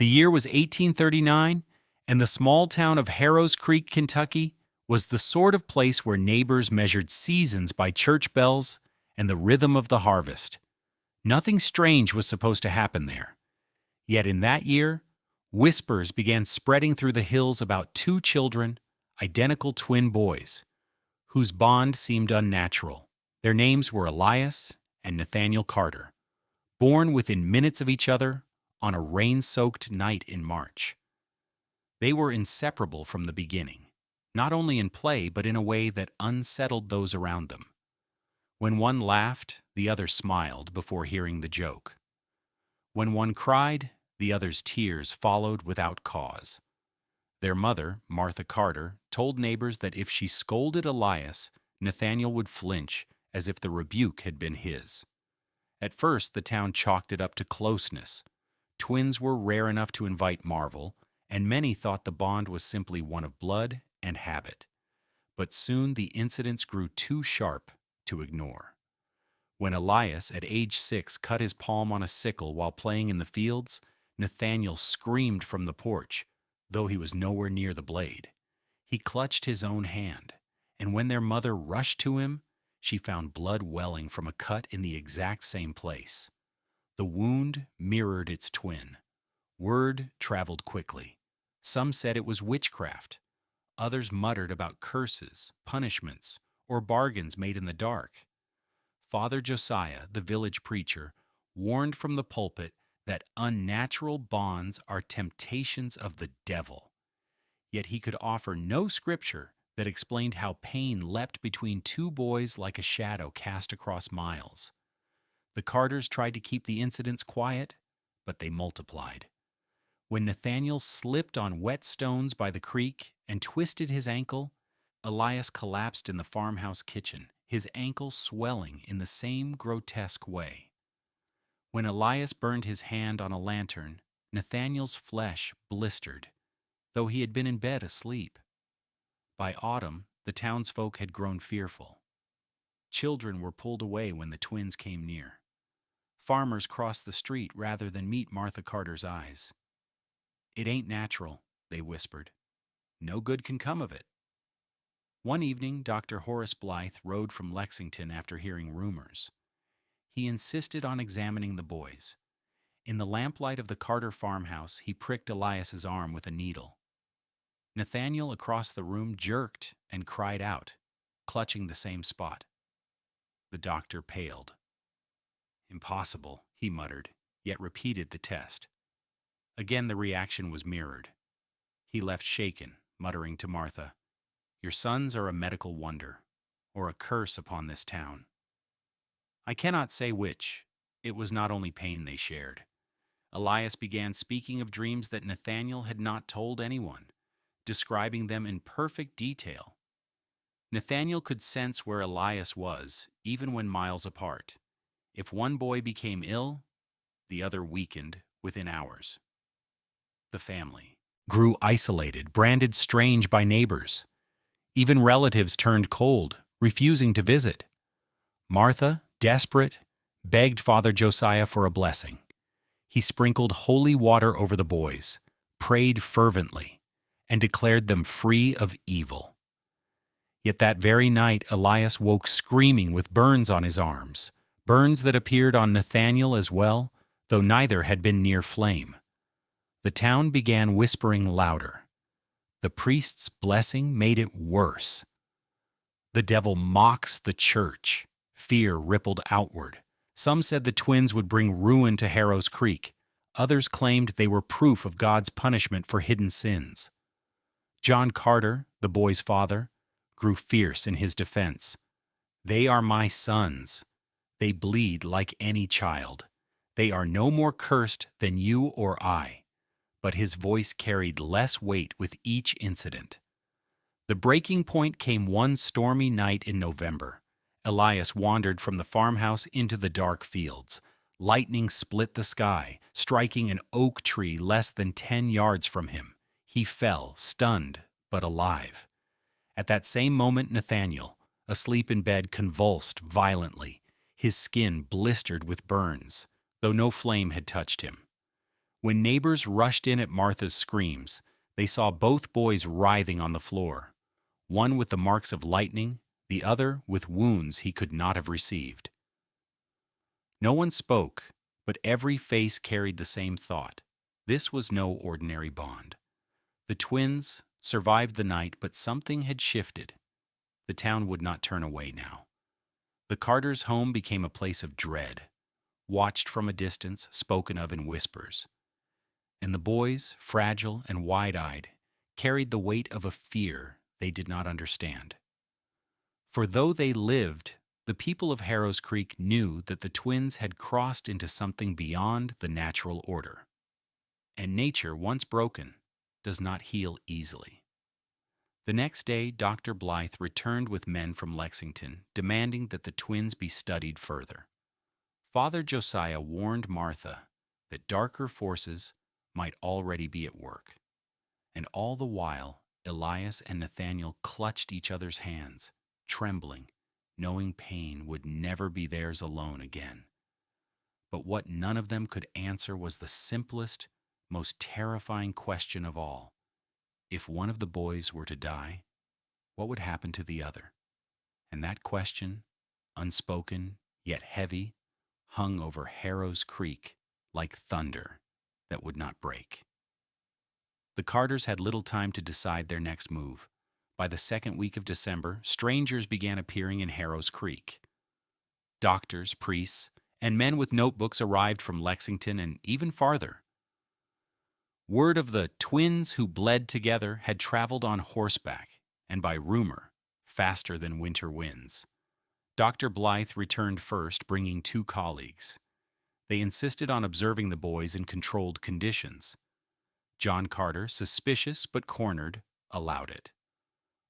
The year was 1839, and the small town of Harrows Creek, Kentucky, was the sort of place where neighbors measured seasons by church bells and the rhythm of the harvest. Nothing strange was supposed to happen there. Yet in that year, whispers began spreading through the hills about two children, identical twin boys, whose bond seemed unnatural. Their names were Elias and Nathaniel Carter, born within minutes of each other on a rain-soaked night in March. They were inseparable from the beginning, not only in play but in a way that unsettled those around them. When one laughed, the other smiled before hearing the joke. When one cried, the other's tears followed without cause. Their mother, Martha Carter, told neighbors that if she scolded Elias, Nathaniel would flinch as if the rebuke had been his. At first, the town chalked it up to closeness. Twins were rare enough to invite marvel, and many thought the bond was simply one of blood and habit. But soon the incidents grew too sharp to ignore. When Elias, at age 6, cut his palm on a sickle while playing in the fields, Nathaniel screamed from the porch, though he was nowhere near the blade. He clutched his own hand, and when their mother rushed to him, she found blood welling from a cut in the exact same place. The wound mirrored its twin. Word traveled quickly. Some said it was witchcraft. Others muttered about curses, punishments, or bargains made in the dark. Father Josiah, the village preacher, warned from the pulpit that unnatural bonds are temptations of the devil. Yet he could offer no scripture that explained how pain leapt between two boys like a shadow cast across miles. The Carters tried to keep the incidents quiet, but they multiplied. When Nathaniel slipped on wet stones by the creek and twisted his ankle, Elias collapsed in the farmhouse kitchen, his ankle swelling in the same grotesque way. When Elias burned his hand on a lantern, Nathaniel's flesh blistered, though he had been in bed asleep. By autumn, the townsfolk had grown fearful. Children were pulled away when the twins came near. Farmers crossed the street rather than meet Martha Carter's eyes. "It ain't natural," they whispered. "No good can come of it." One evening, Dr. Horace Blythe rode from Lexington after hearing rumors. He insisted on examining the boys. In the lamplight of the Carter farmhouse, he pricked Elias's arm with a needle. Nathaniel across the room jerked and cried out, clutching the same spot. The doctor paled. "Impossible," he muttered, yet repeated the test. Again the reaction was mirrored. He left shaken, muttering to Martha, "Your sons are a medical wonder, or a curse upon this town." I cannot say which. It was not only pain they shared. Elias began speaking of dreams that Nathaniel had not told anyone, describing them in perfect detail. Nathaniel could sense where Elias was, even when miles apart. If one boy became ill, the other weakened within hours. The family grew isolated, branded strange by neighbors. Even relatives turned cold, refusing to visit. Martha, desperate, begged Father Josiah for a blessing. He sprinkled holy water over the boys, prayed fervently, and declared them free of evil. Yet that very night Elias woke screaming with burns on his arms, burns that appeared on Nathaniel as well, though neither had been near flame. The town began whispering louder. The priest's blessing made it worse. "The devil mocks the church." Fear rippled outward. Some said the twins would bring ruin to Harrows Creek. Others claimed they were proof of God's punishment for hidden sins. John Carter, the boy's father, grew fierce in his defense. "They are my sons. They bleed like any child. They are no more cursed than you or I." But his voice carried less weight with each incident. The breaking point came one stormy night in November. Elias wandered from the farmhouse into the dark fields. Lightning split the sky, striking an oak tree less than 10 yards from him. He fell, stunned but alive. At that same moment, Nathaniel, asleep in bed, convulsed violently. His skin blistered with burns, though no flame had touched him. When neighbors rushed in at Martha's screams, they saw both boys writhing on the floor, one with the marks of lightning, the other with wounds he could not have received. No one spoke, but every face carried the same thought. This was no ordinary bond. The twins survived the night, but something had shifted. The town would not turn away now. The Carters' home became a place of dread, watched from a distance, spoken of in whispers. And the boys, fragile and wide-eyed, carried the weight of a fear they did not understand. For though they lived, the people of Harrow's Creek knew that the twins had crossed into something beyond the natural order. And nature, once broken, does not heal easily. The next day, Dr. Blythe returned with men from Lexington, demanding that the twins be studied further. Father Josiah warned Martha that darker forces might already be at work. And all the while, Elias and Nathaniel clutched each other's hands, trembling, knowing pain would never be theirs alone again. But what none of them could answer was the simplest, most terrifying question of all. If one of the boys were to die, what would happen to the other? And that question, unspoken yet heavy, hung over Harrow's Creek like thunder that would not break. The Carters had little time to decide their next move. By the second week of December, strangers began appearing in Harrow's Creek. Doctors, priests, and men with notebooks arrived from Lexington and even farther. Word of the twins who bled together had traveled on horseback, and by rumor, faster than winter winds. Dr. Blythe returned first, bringing 2 colleagues. They insisted on observing the boys in controlled conditions. John Carter, suspicious but cornered, allowed it.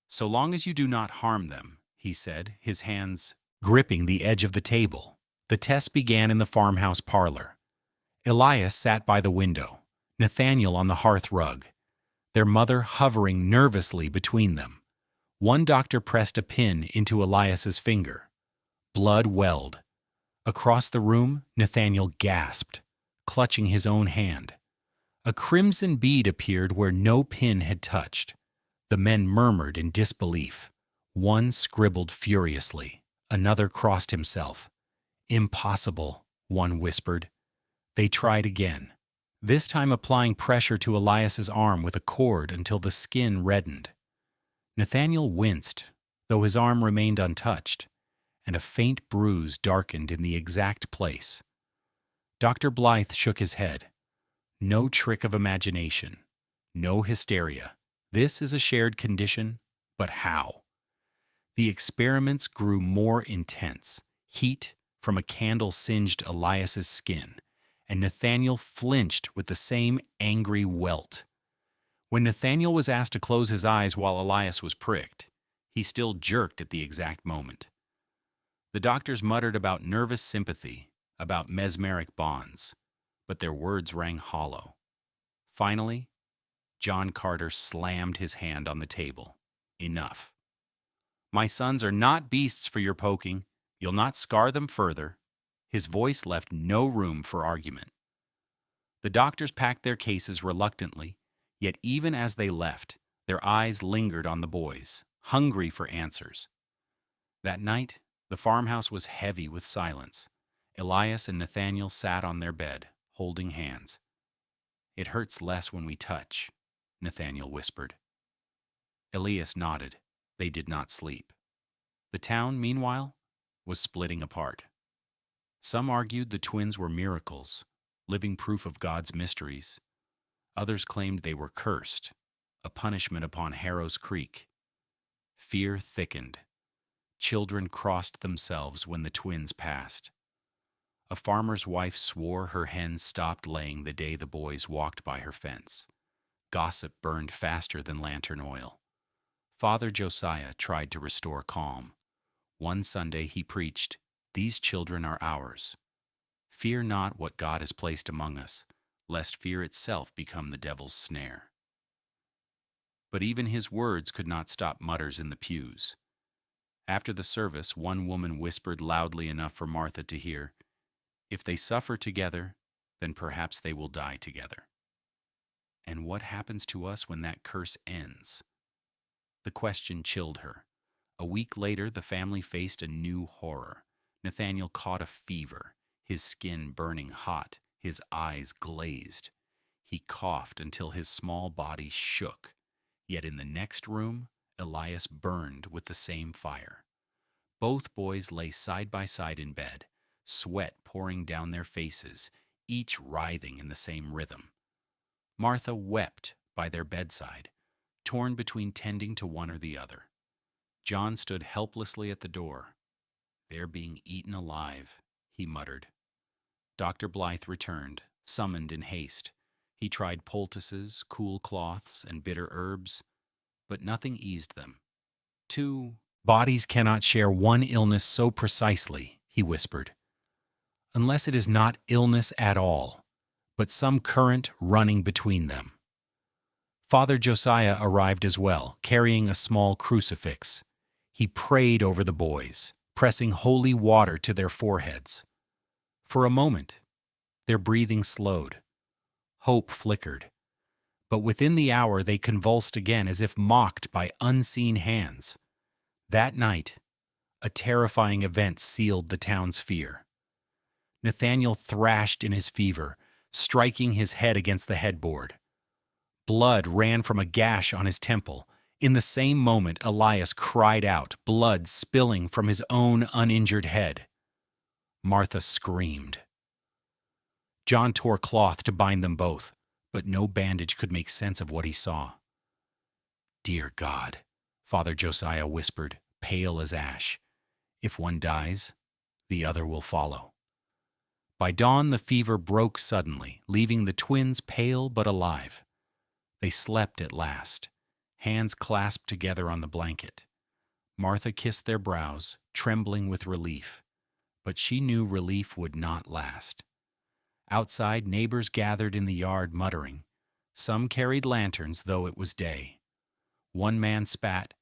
"So long as you do not harm them," he said, his hands gripping the edge of the table. The test began in the farmhouse parlor. Elias sat by the window, Nathaniel on the hearth rug, their mother hovering nervously between them. One doctor pressed a pin into Elias's finger. Blood welled. Across the room, Nathaniel gasped, clutching his own hand. A crimson bead appeared where no pin had touched. The men murmured in disbelief. One scribbled furiously. Another crossed himself. "Impossible," one whispered. They tried again, this time applying pressure to Elias's arm with a cord until the skin reddened. Nathaniel winced, though his arm remained untouched, and a faint bruise darkened in the exact place. Dr. Blythe shook his head. "No trick of imagination. No hysteria. This is a shared condition, but how?" The experiments grew more intense. Heat from a candle singed Elias's skin, and Nathaniel flinched with the same angry welt. When Nathaniel was asked to close his eyes while Elias was pricked, he still jerked at the exact moment. The doctors muttered about nervous sympathy, about mesmeric bonds, but their words rang hollow. Finally, John Carter slammed his hand on the table. "Enough. My sons are not beasts for your poking. You'll not scar them further." His voice left no room for argument. The doctors packed their cases reluctantly, yet even as they left, their eyes lingered on the boys, hungry for answers. That night, the farmhouse was heavy with silence. Elias and Nathaniel sat on their bed, holding hands. "It hurts less when we touch," Nathaniel whispered. Elias nodded. They did not sleep. The town, meanwhile, was splitting apart. Some argued the twins were miracles, living proof of God's mysteries. Others claimed they were cursed, a punishment upon Harrow's Creek. Fear thickened. Children crossed themselves when the twins passed. A farmer's wife swore her hens stopped laying the day the boys walked by her fence. Gossip burned faster than lantern oil. Father Josiah tried to restore calm. One Sunday he preached, "These children are ours. Fear not what God has placed among us, lest fear itself become the devil's snare." But even his words could not stop mutters in the pews. After the service, one woman whispered loudly enough for Martha to hear, "If they suffer together, then perhaps they will die together. And what happens to us when that curse ends? The question chilled her. A week later, the family faced a new horror. Nathaniel caught a fever, his skin burning hot, his eyes glazed. He coughed until his small body shook. Yet in the next room, Elias burned with the same fire. Both boys lay side by side in bed, sweat pouring down their faces, each writhing in the same rhythm. Martha wept by their bedside, torn between tending to one or the other. John stood helplessly at the door. "They're being eaten alive," he muttered. Dr. Blythe returned, summoned in haste. He tried poultices, cool cloths, and bitter herbs, but nothing eased them. "Two bodies cannot share one illness so precisely," he whispered, "unless it is not illness at all, but some current running between them." Father Josiah arrived as well, carrying a small crucifix. He prayed over the boys, pressing holy water to their foreheads. For a moment, their breathing slowed. Hope flickered. But within the hour they convulsed again as if mocked by unseen hands. That night, a terrifying event sealed the town's fear. Nathaniel thrashed in his fever, striking his head against the headboard. Blood ran from a gash on his temple. In the same moment, Elias cried out, blood spilling from his own uninjured head. Martha screamed. John tore cloth to bind them both, but no bandage could make sense of what he saw. "Dear God," Father Josiah whispered, pale as ash, "if one dies, the other will follow." By dawn, the fever broke suddenly, leaving the twins pale but alive. They slept at last, hands clasped together on the blanket. Martha kissed their brows, trembling with relief, but she knew relief would not last. Outside, neighbors gathered in the yard muttering. Some carried lanterns, though it was day. One man spat,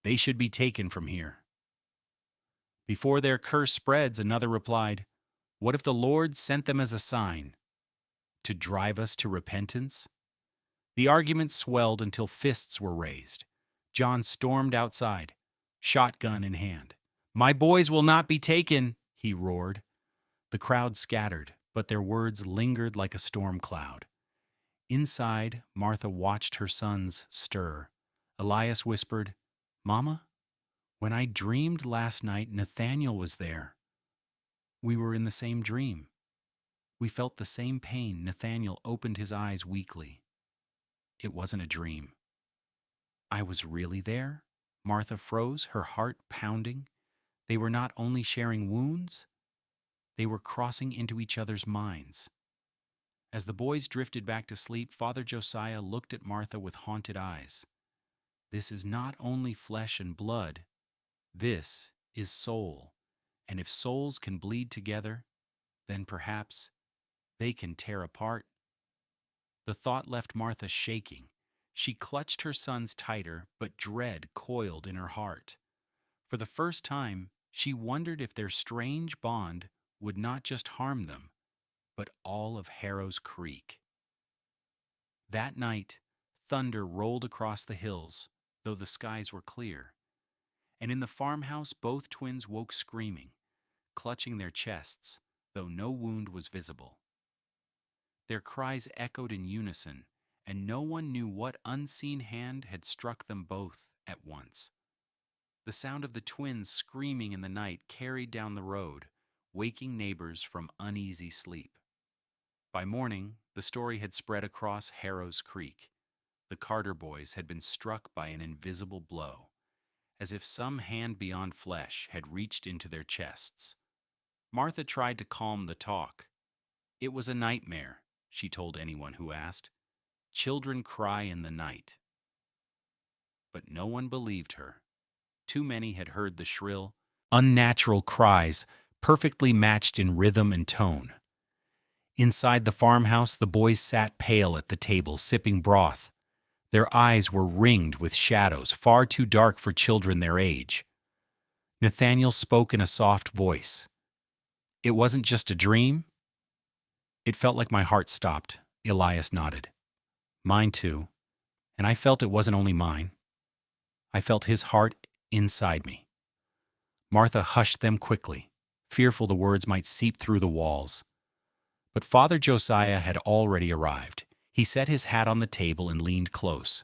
"They should be taken from here." Before their curse spreads, another replied, "What if the Lord sent them as a sign? To drive us to repentance?" The argument swelled until fists were raised. John stormed outside, shotgun in hand. "My boys will not be taken," he roared. The crowd scattered, but their words lingered like a storm cloud. Inside, Martha watched her sons stir. Elias whispered, "Mama, when I dreamed last night, Nathaniel was there. We were in the same dream. We felt the same pain." Nathaniel opened his eyes weakly. "It wasn't a dream." "I was really there?" Martha froze, her heart pounding. They were not only sharing wounds, they were crossing into each other's minds. As the boys drifted back to sleep, Father Josiah looked at Martha with haunted eyes. "This is not only flesh and blood. This is soul. And if souls can bleed together, then perhaps they can tear apart." The thought left Martha shaking. She clutched her sons tighter, but dread coiled in her heart. For the first time, she wondered if their strange bond would not just harm them, but all of Harrow's Creek. That night, thunder rolled across the hills, though the skies were clear. And in the farmhouse, both twins woke screaming, clutching their chests, though no wound was visible. Their cries echoed in unison, and no one knew what unseen hand had struck them both at once. The sound of the twins screaming in the night carried down the road, waking neighbors from uneasy sleep. By morning, the story had spread across Harrow's Creek. The Carter boys had been struck by an invisible blow, as if some hand beyond flesh had reached into their chests. Martha tried to calm the talk. "It was a nightmare," she told anyone who asked. "Children cry in the night." But no one believed her. Too many had heard the shrill, unnatural cries, perfectly matched in rhythm and tone. Inside the farmhouse, the boys sat pale at the table, sipping broth. Their eyes were ringed with shadows, far too dark for children their age. Nathaniel spoke in a soft voice. "It wasn't just a dream?" It felt like my heart stopped. Elias nodded. Mine too. And I felt it wasn't only mine. I felt his heart inside me. Martha hushed them quickly, fearful the words might seep through the walls. But Father Josiah had already arrived. He set his hat on the table and leaned close.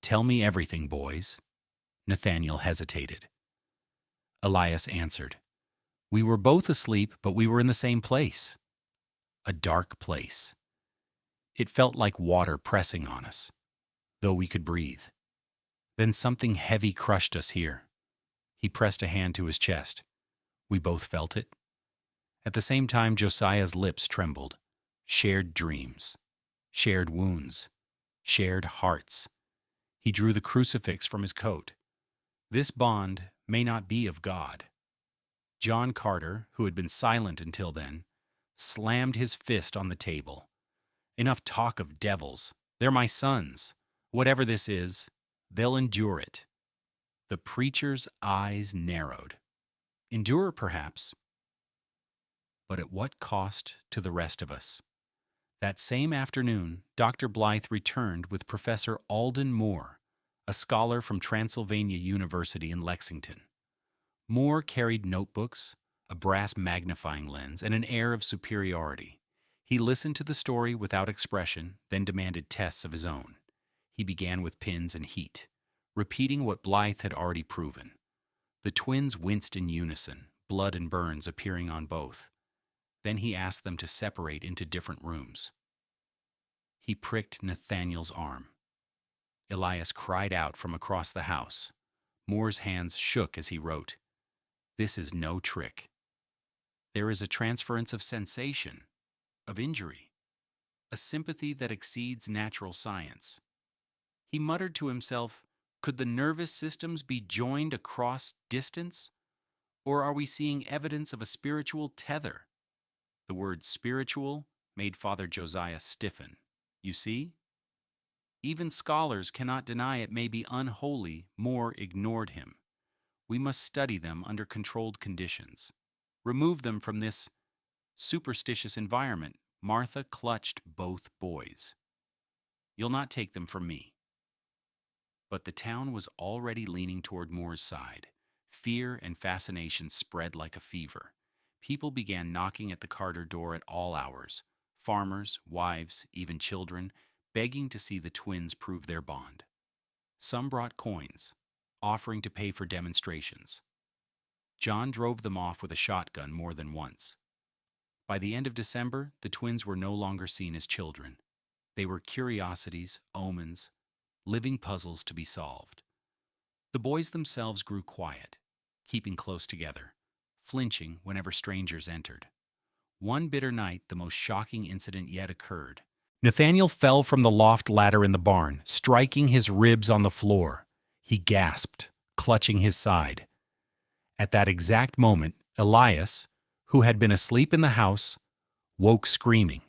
Tell me everything, boys. Nathaniel hesitated. Elias answered. We were both asleep, but we were in the same place. A dark place. It felt like water pressing on us, though we could breathe. Then something heavy crushed us here. He pressed a hand to his chest. We both felt it. At the same time, Josiah's lips trembled. Shared dreams, shared wounds, shared hearts. He drew the crucifix from his coat. This bond may not be of God. John Carter, who had been silent until then, slammed his fist on the table. Enough talk of devils. They're my sons. Whatever this is, they'll endure it. The preacher's eyes narrowed. Endure, perhaps. But at what cost to the rest of us? That same afternoon, Dr. Blythe returned with Professor Alden Moore, a scholar from Transylvania University in Lexington. Moore carried notebooks, a brass magnifying lens, and an air of superiority. He listened to the story without expression, then demanded tests of his own. He began with pins and heat, repeating what Blythe had already proven. The twins winced in unison, blood and burns appearing on both. Then he asked them to separate into different rooms. He pricked Nathaniel's arm. Elias cried out from across the house. Moore's hands shook as he wrote, "This is no trick. There is a transference of sensation, of injury, a sympathy that exceeds natural science." He muttered to himself, could the nervous systems be joined across distance? Or are we seeing evidence of a spiritual tether? The word spiritual made Father Josiah stiffen. You see? Even scholars cannot deny it may be unholy. Moore ignored him. We must study them under controlled conditions. Remove them from this superstitious environment. Martha clutched both boys. You'll not take them from me. But the town was already leaning toward Moore's side. Fear and fascination spread like a fever. People began knocking at the Carter door at all hours. Farmers, wives, even children, begging to see the twins prove their bond. Some brought coins, offering to pay for demonstrations. John drove them off with a shotgun more than once. By the end of December, the twins were no longer seen as children. They were curiosities, omens, living puzzles to be solved. The boys themselves grew quiet, keeping close together, flinching whenever strangers entered. One bitter night, the most shocking incident yet occurred. Nathaniel fell from the loft ladder in the barn, striking his ribs on the floor. He gasped, clutching his side. At that exact moment, Elias, who had been asleep in the house, woke screaming.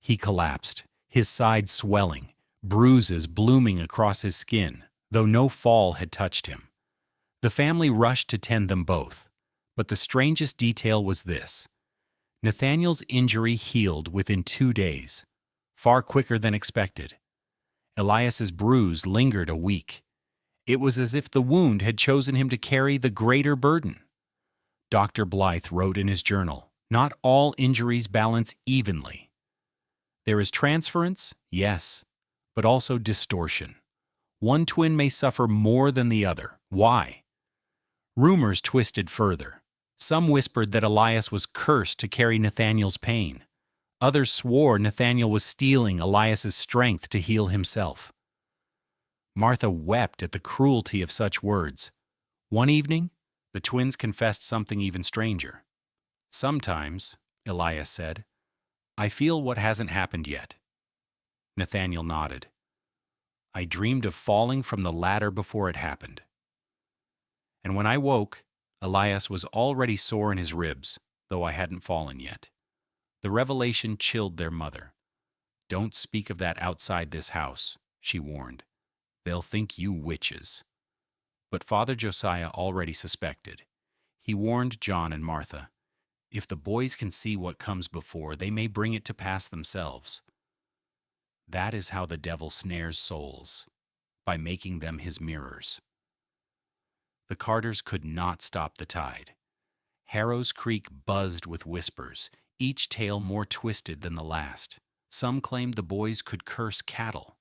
He collapsed, his side swelling, bruises blooming across his skin, though no fall had touched him. The family rushed to tend them both, but the strangest detail was this. Nathaniel's injury healed within 2 days, far quicker than expected. Elias's bruise lingered a week. It was as if the wound had chosen him to carry the greater burden. Dr. Blythe wrote in his journal, "Not all injuries balance evenly. There is transference, yes, but also distortion. One twin may suffer more than the other. Why?" Rumors twisted further. Some whispered that Elias was cursed to carry Nathaniel's pain. Others swore Nathaniel was stealing Elias's strength to heal himself. Martha wept at the cruelty of such words. One evening, the twins confessed something even stranger. "Sometimes," Elias said, "I feel what hasn't happened yet." Nathaniel nodded. "I dreamed of falling from the ladder before it happened. And when I woke, Elias was already sore in his ribs, though I hadn't fallen yet." The revelation chilled their mother. "Don't speak of that outside this house," she warned. "They'll think you witches." But Father Josiah already suspected. He warned John and Martha. If the boys can see what comes before, they may bring it to pass themselves. That is how the devil snares souls, by making them his mirrors. The Carters could not stop the tide. Harrow's Creek buzzed with whispers, each tale more twisted than the last. Some claimed the boys could curse cattle.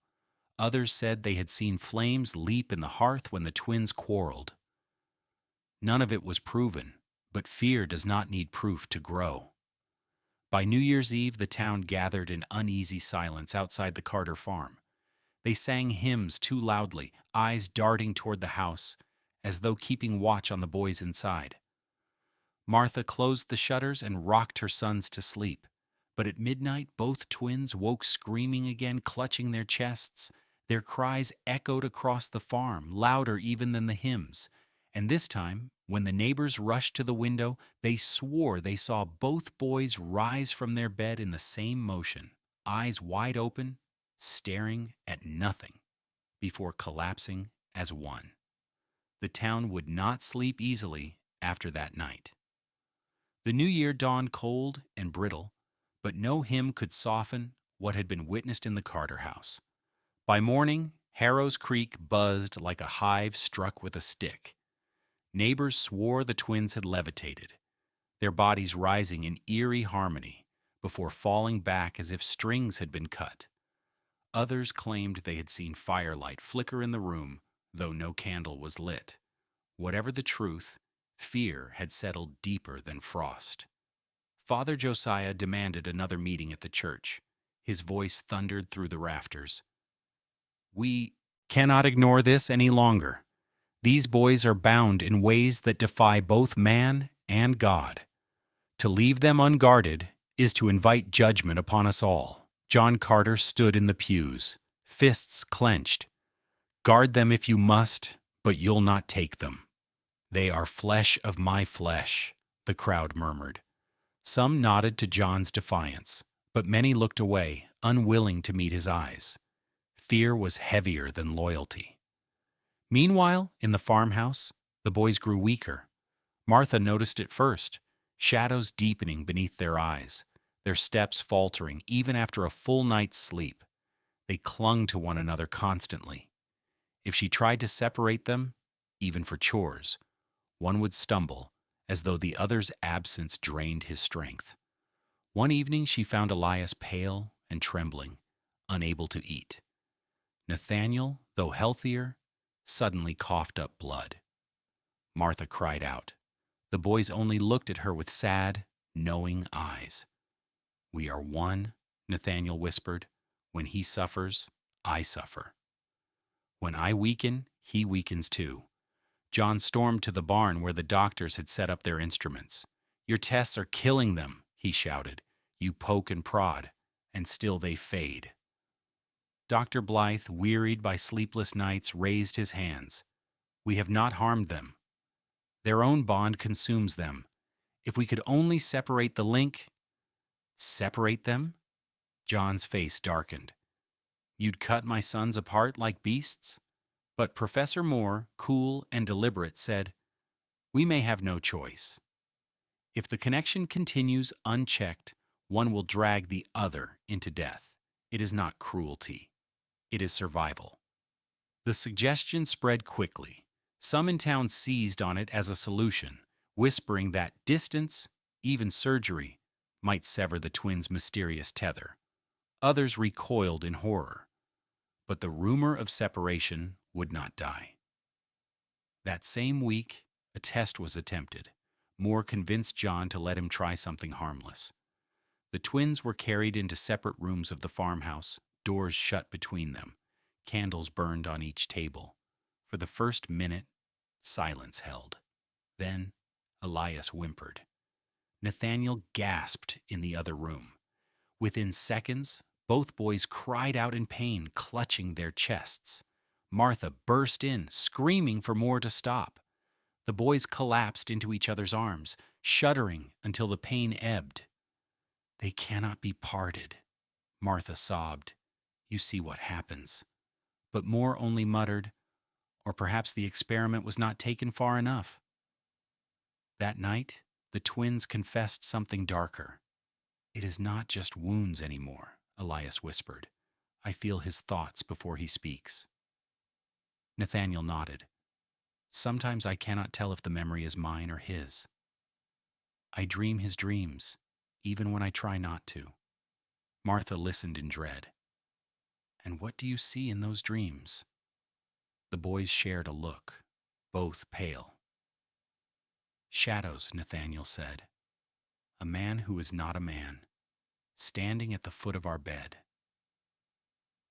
Others said they had seen flames leap in the hearth when the twins quarreled. None of it was proven, but fear does not need proof to grow. By New Year's Eve, the town gathered in uneasy silence outside the Carter farm. They sang hymns too loudly, eyes darting toward the house, as though keeping watch on the boys inside. Martha closed the shutters and rocked her sons to sleep. But at midnight, both twins woke screaming again, clutching their chests. Their cries echoed across the farm, louder even than the hymns. And this time, when the neighbors rushed to the window, they swore they saw both boys rise from their bed in the same motion, eyes wide open, staring at nothing, before collapsing as one. The town would not sleep easily after that night. The new year dawned cold and brittle, but no hymn could soften what had been witnessed in the Carter house. By morning, Harrow's Creek buzzed like a hive struck with a stick. Neighbors swore the twins had levitated, their bodies rising in eerie harmony before falling back as if strings had been cut. Others claimed they had seen firelight flicker in the room, though no candle was lit. Whatever the truth, fear had settled deeper than frost. Father Josiah demanded another meeting at the church. His voice thundered through the rafters. "We cannot ignore this any longer. These boys are bound in ways that defy both man and God. To leave them unguarded is to invite judgment upon us all." John Carter stood in the pews, fists clenched. "Guard them if you must, but you'll not take them." "They are flesh of my flesh," the crowd murmured. Some nodded to John's defiance, but many looked away, unwilling to meet his eyes. Fear was heavier than loyalty. Meanwhile, in the farmhouse, the boys grew weaker. Martha noticed it first, shadows deepening beneath their eyes, their steps faltering even after a full night's sleep. They clung to one another constantly. If she tried to separate them, even for chores, one would stumble, as though the other's absence drained his strength. One evening she found Elias pale and trembling, unable to eat. Nathaniel, though healthier, suddenly coughed up blood. Martha cried out. The boys only looked at her with sad, knowing eyes. "We are one," Nathaniel whispered. "When he suffers, I suffer. When I weaken, he weakens too." John stormed to the barn where the doctors had set up their instruments. "Your tests are killing them," he shouted. "You poke and prod, and still they fade." Dr. Blythe, wearied by sleepless nights, raised his hands. "We have not harmed them. Their own bond consumes them. If we could only separate the link—" "Separate them?" John's face darkened. "You'd cut my sons apart like beasts?" But Professor Moore, cool and deliberate, said, "We may have no choice. If the connection continues unchecked, one will drag the other into death. It is not cruelty. It is survival." The suggestion spread quickly. Some in town seized on it as a solution, whispering that distance, even surgery, might sever the twins' mysterious tether. Others recoiled in horror. But the rumor of separation would not die. That same week, a test was attempted. Moore convinced John to let him try something harmless. The twins were carried into separate rooms of the farmhouse, doors shut between them, candles burned on each table. For the first minute, silence held. Then Elias whimpered. Nathaniel gasped in the other room. Within seconds, both boys cried out in pain, clutching their chests. Martha burst in, screaming for Moore to stop. The boys collapsed into each other's arms, shuddering until the pain ebbed. "They cannot be parted," Martha sobbed. "You see what happens." But Moore only muttered, "Or perhaps the experiment was not taken far enough." That night, The twins confessed something darker. "It is not just wounds anymore," Elias whispered. "I feel his thoughts before he speaks." Nathaniel nodded. "Sometimes I cannot tell if the memory is mine or his. I dream his dreams, even when I try not to." Martha listened in dread. "And what do you see in those dreams?" The boys shared a look, both pale. "Shadows," Nathaniel said. "A man who is not a man, standing at the foot of our bed."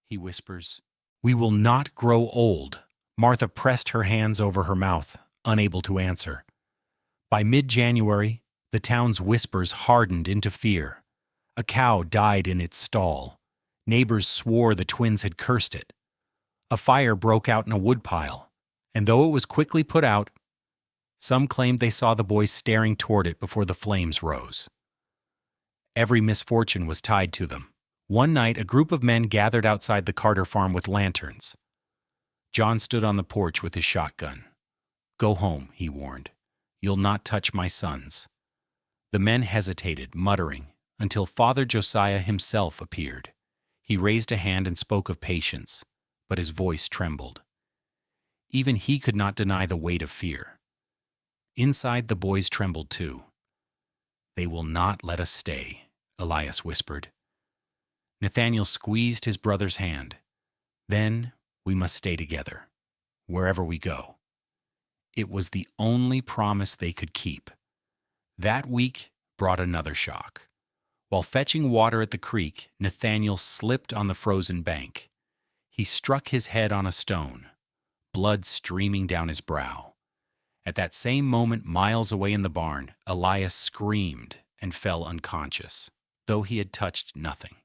He whispers, "We will not grow old." Martha pressed her hands over her mouth, unable to answer. By mid-January, the town's whispers hardened into fear. A cow died in its stall. Neighbors swore the twins had cursed it. A fire broke out in a woodpile, and though it was quickly put out, some claimed they saw the boys staring toward it before the flames rose. Every misfortune was tied to them. One night, a group of men gathered outside the Carter farm with lanterns. John stood on the porch with his shotgun. "Go home," he warned. "You'll not touch my sons." The men hesitated, muttering, until Father Josiah himself appeared. He raised a hand and spoke of patience, but his voice trembled. Even he could not deny the weight of fear. Inside, the boys trembled too. "They will not let us stay," Elias whispered. Nathaniel squeezed his brother's hand. "Then we must stay together, wherever we go." It was the only promise they could keep. That week brought another shock. While fetching water at the creek, Nathaniel slipped on the frozen bank. He struck his head on a stone, blood streaming down his brow. At that same moment, miles away in the barn, Elias screamed and fell unconscious, though he had touched nothing.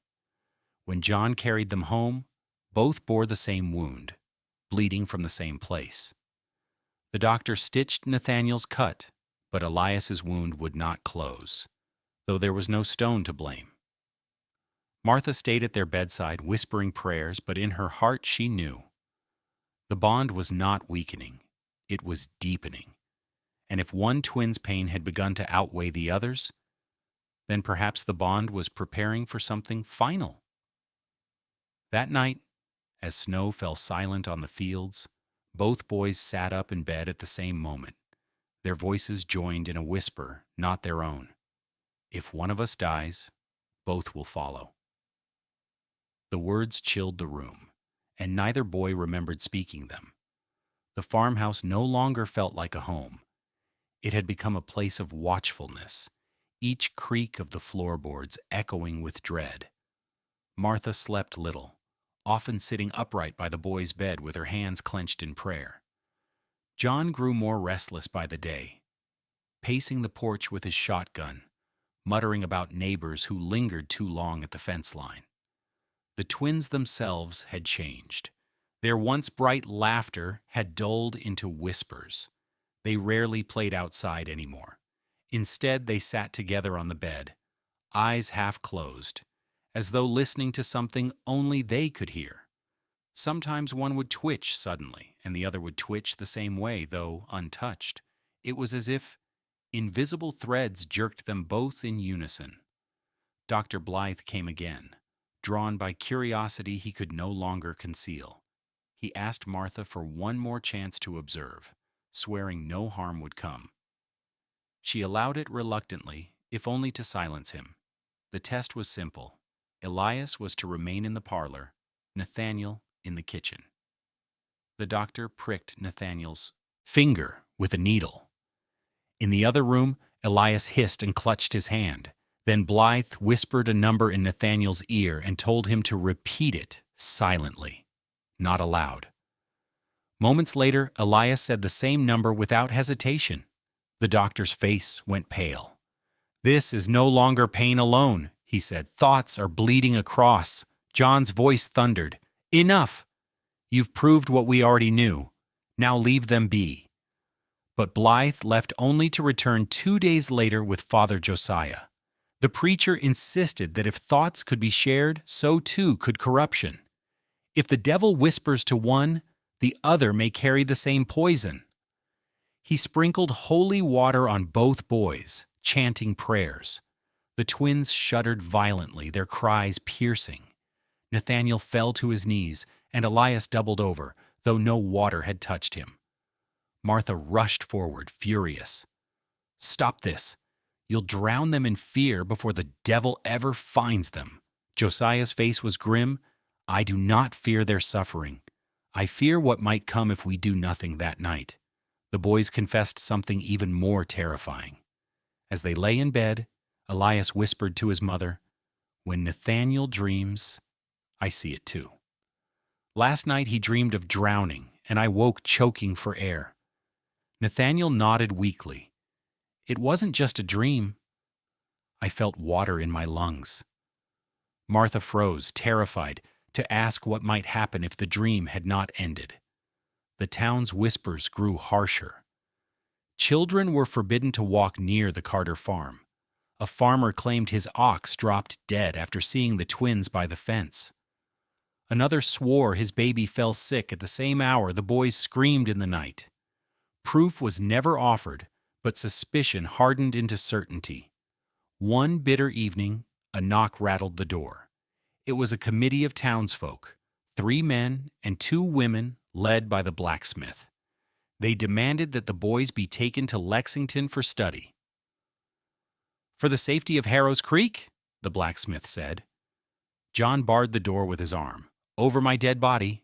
When John carried them home, both bore the same wound, bleeding from the same place. The doctor stitched Nathaniel's cut, but Elias's wound would not close, though there was no stone to blame. Martha stayed at their bedside, whispering prayers, but in her heart she knew. The bond was not weakening, it was deepening. And if one twin's pain had begun to outweigh the other's, then perhaps the bond was preparing for something final. That night, as snow fell silent on the fields, both boys sat up in bed at the same moment. Their voices joined in a whisper, not their own. "If one of us dies, both will follow." The words chilled the room, and neither boy remembered speaking them. The farmhouse no longer felt like a home. It had become a place of watchfulness, each creak of the floorboards echoing with dread. Martha slept little, often sitting upright by the boy's bed with her hands clenched in prayer. John grew more restless by the day, pacing the porch with his shotgun, muttering about neighbors who lingered too long at the fence line. The twins themselves had changed. Their once bright laughter had dulled into whispers. They rarely played outside anymore. Instead, they sat together on the bed, eyes half closed, as though listening to something only they could hear. Sometimes one would twitch suddenly, and the other would twitch the same way, though untouched. It was as if invisible threads jerked them both in unison. Dr. Blythe came again, drawn by curiosity he could no longer conceal. He asked Martha for one more chance to observe, swearing no harm would come. She allowed it reluctantly, if only to silence him. The test was simple. Elias was to remain in the parlor, Nathaniel in the kitchen. The doctor pricked Nathaniel's finger with a needle. In the other room, Elias hissed and clutched his hand. Then Blythe whispered a number in Nathaniel's ear and told him to repeat it silently, not aloud. Moments later, Elias said the same number without hesitation. The doctor's face went pale. "This is no longer pain alone," he said. "Thoughts are bleeding across." John's voice thundered. "Enough! You've proved what we already knew. Now leave them be." But Blythe left only to return 2 days later with Father Josiah. The preacher insisted that if thoughts could be shared, so too could corruption. If the devil whispers to one, the other may carry the same poison. He sprinkled holy water on both boys, chanting prayers. The twins shuddered violently, their cries piercing. Nathaniel fell to his knees, and Elias doubled over, though no water had touched him. Martha rushed forward, furious. "Stop this! You'll drown them in fear before the devil ever finds them." Josiah's face was grim. "I do not fear their suffering. I fear what might come if we do nothing that night." The boys confessed something even more terrifying. As they lay in bed, Elias whispered to his mother, "When Nathaniel dreams, I see it too. Last night he dreamed of drowning, and I woke choking for air." Nathaniel nodded weakly. "It wasn't just a dream. I felt water in my lungs." Martha froze, terrified, to ask what might happen if the dream had not ended. The town's whispers grew harsher. Children were forbidden to walk near the Carter farm. A farmer claimed his ox dropped dead after seeing the twins by the fence. Another swore his baby fell sick at the same hour the boys screamed in the night. Proof was never offered, but suspicion hardened into certainty. One bitter evening, a knock rattled the door. It was a committee of townsfolk, 3 men and 2 women led by the blacksmith. They demanded that the boys be taken to Lexington for study. "For the safety of Harrow's Creek," the blacksmith said. John barred the door with his arm. "Over my dead body."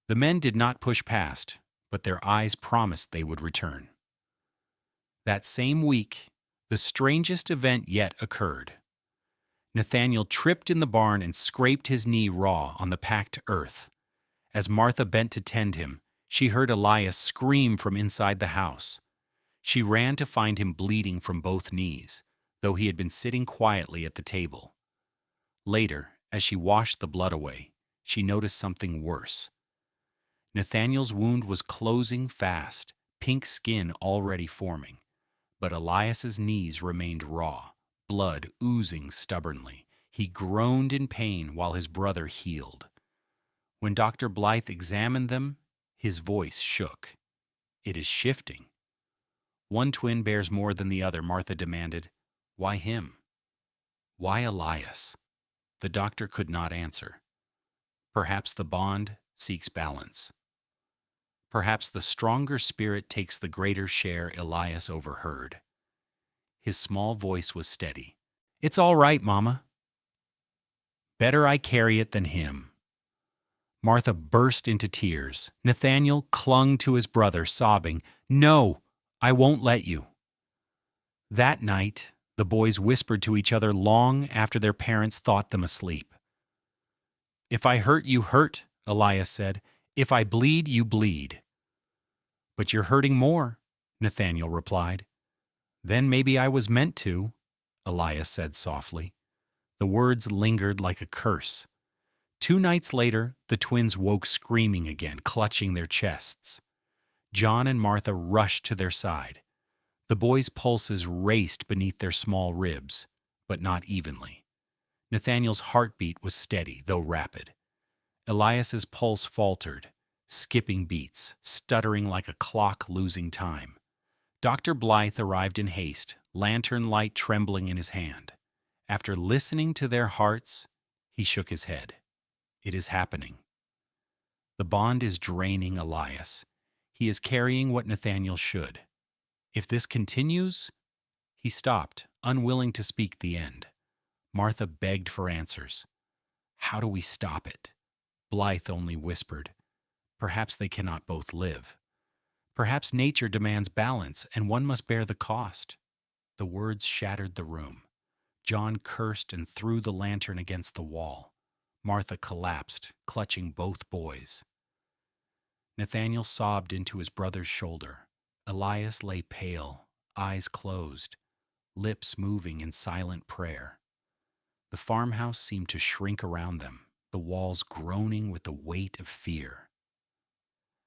The men did not push past, but their eyes promised they would return. That same week, the strangest event yet occurred. Nathaniel tripped in the barn and scraped his knee raw on the packed earth. As Martha bent to tend him, she heard Elias scream from inside the house. She ran to find him bleeding from both knees, though he had been sitting quietly at the table. Later, as she washed the blood away, she noticed something worse. Nathaniel's wound was closing fast, pink skin already forming, but Elias's knees remained raw, blood oozing stubbornly. He groaned in pain while his brother healed. When Dr. Blythe examined them, his voice shook. "It is shifting." "One twin bears more than the other," Martha demanded. "Why him? Why Elias?" The doctor could not answer. Perhaps the bond seeks balance. Perhaps the stronger spirit takes the greater share, Elias overheard. His small voice was steady. "It's all right, Mama. Better I carry it than him." Martha burst into tears. Nathaniel clung to his brother, sobbing, "No, I won't let you." That night, the boys whispered to each other long after their parents thought them asleep. "If I hurt, you hurt," Elias said. "If I bleed, you bleed." "But you're hurting more," Nathaniel replied. "Then maybe I was meant to," Elias said softly. The words lingered like a curse. 2 nights later, the twins woke screaming again, clutching their chests. John and Martha rushed to their side. The boys' pulses raced beneath their small ribs, but not evenly. Nathaniel's heartbeat was steady, though rapid. Elias's pulse faltered, skipping beats, stuttering like a clock losing time. Dr. Blythe arrived in haste, lantern light trembling in his hand. After listening to their hearts, he shook his head. "It is happening. The bond is draining Elias. He is carrying what Nathaniel should. If this continues—" He stopped, unwilling to speak the end. Martha begged for answers. "How do we stop it?" Blythe only whispered, "Perhaps they cannot both live. Perhaps nature demands balance, and one must bear the cost." The words shattered the room. John cursed and threw the lantern against the wall. Martha collapsed, clutching both boys. Nathaniel sobbed into his brother's shoulder. Elias lay pale, eyes closed, lips moving in silent prayer. The farmhouse seemed to shrink around them, the walls groaning with the weight of fear.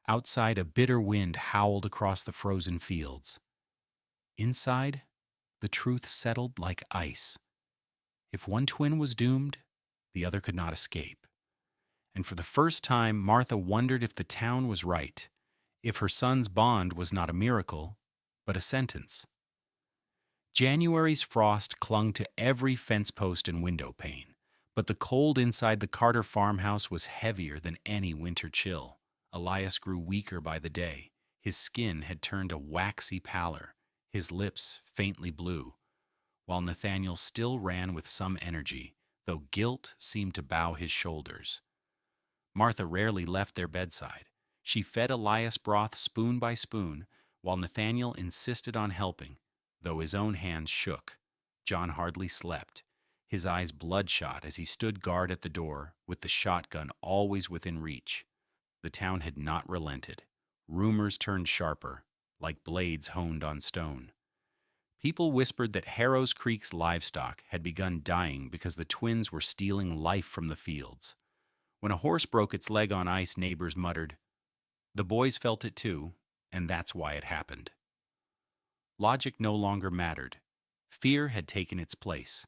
Outside, a bitter wind howled across the frozen fields. Inside, the truth settled like ice. If one twin was doomed, the other could not escape. And for the first time, Martha wondered if the town was right, if her son's bond was not a miracle, but a sentence. January's frost clung to every fence post and window pane, but the cold inside the Carter farmhouse was heavier than any winter chill. Elias grew weaker by the day. His skin had turned a waxy pallor, his lips faintly blue, while Nathaniel still ran with some energy, though guilt seemed to bow his shoulders. Martha rarely left their bedside. She fed Elias broth spoon by spoon, while Nathaniel insisted on helping, though his own hands shook. John hardly slept, his eyes bloodshot as he stood guard at the door, with the shotgun always within reach. The town had not relented. Rumors turned sharper, like blades honed on stone. People whispered that Harrow's Creek's livestock had begun dying because the twins were stealing life from the fields. When a horse broke its leg on ice, neighbors muttered, "The boys felt it too, and that's why it happened." Logic no longer mattered. Fear had taken its place.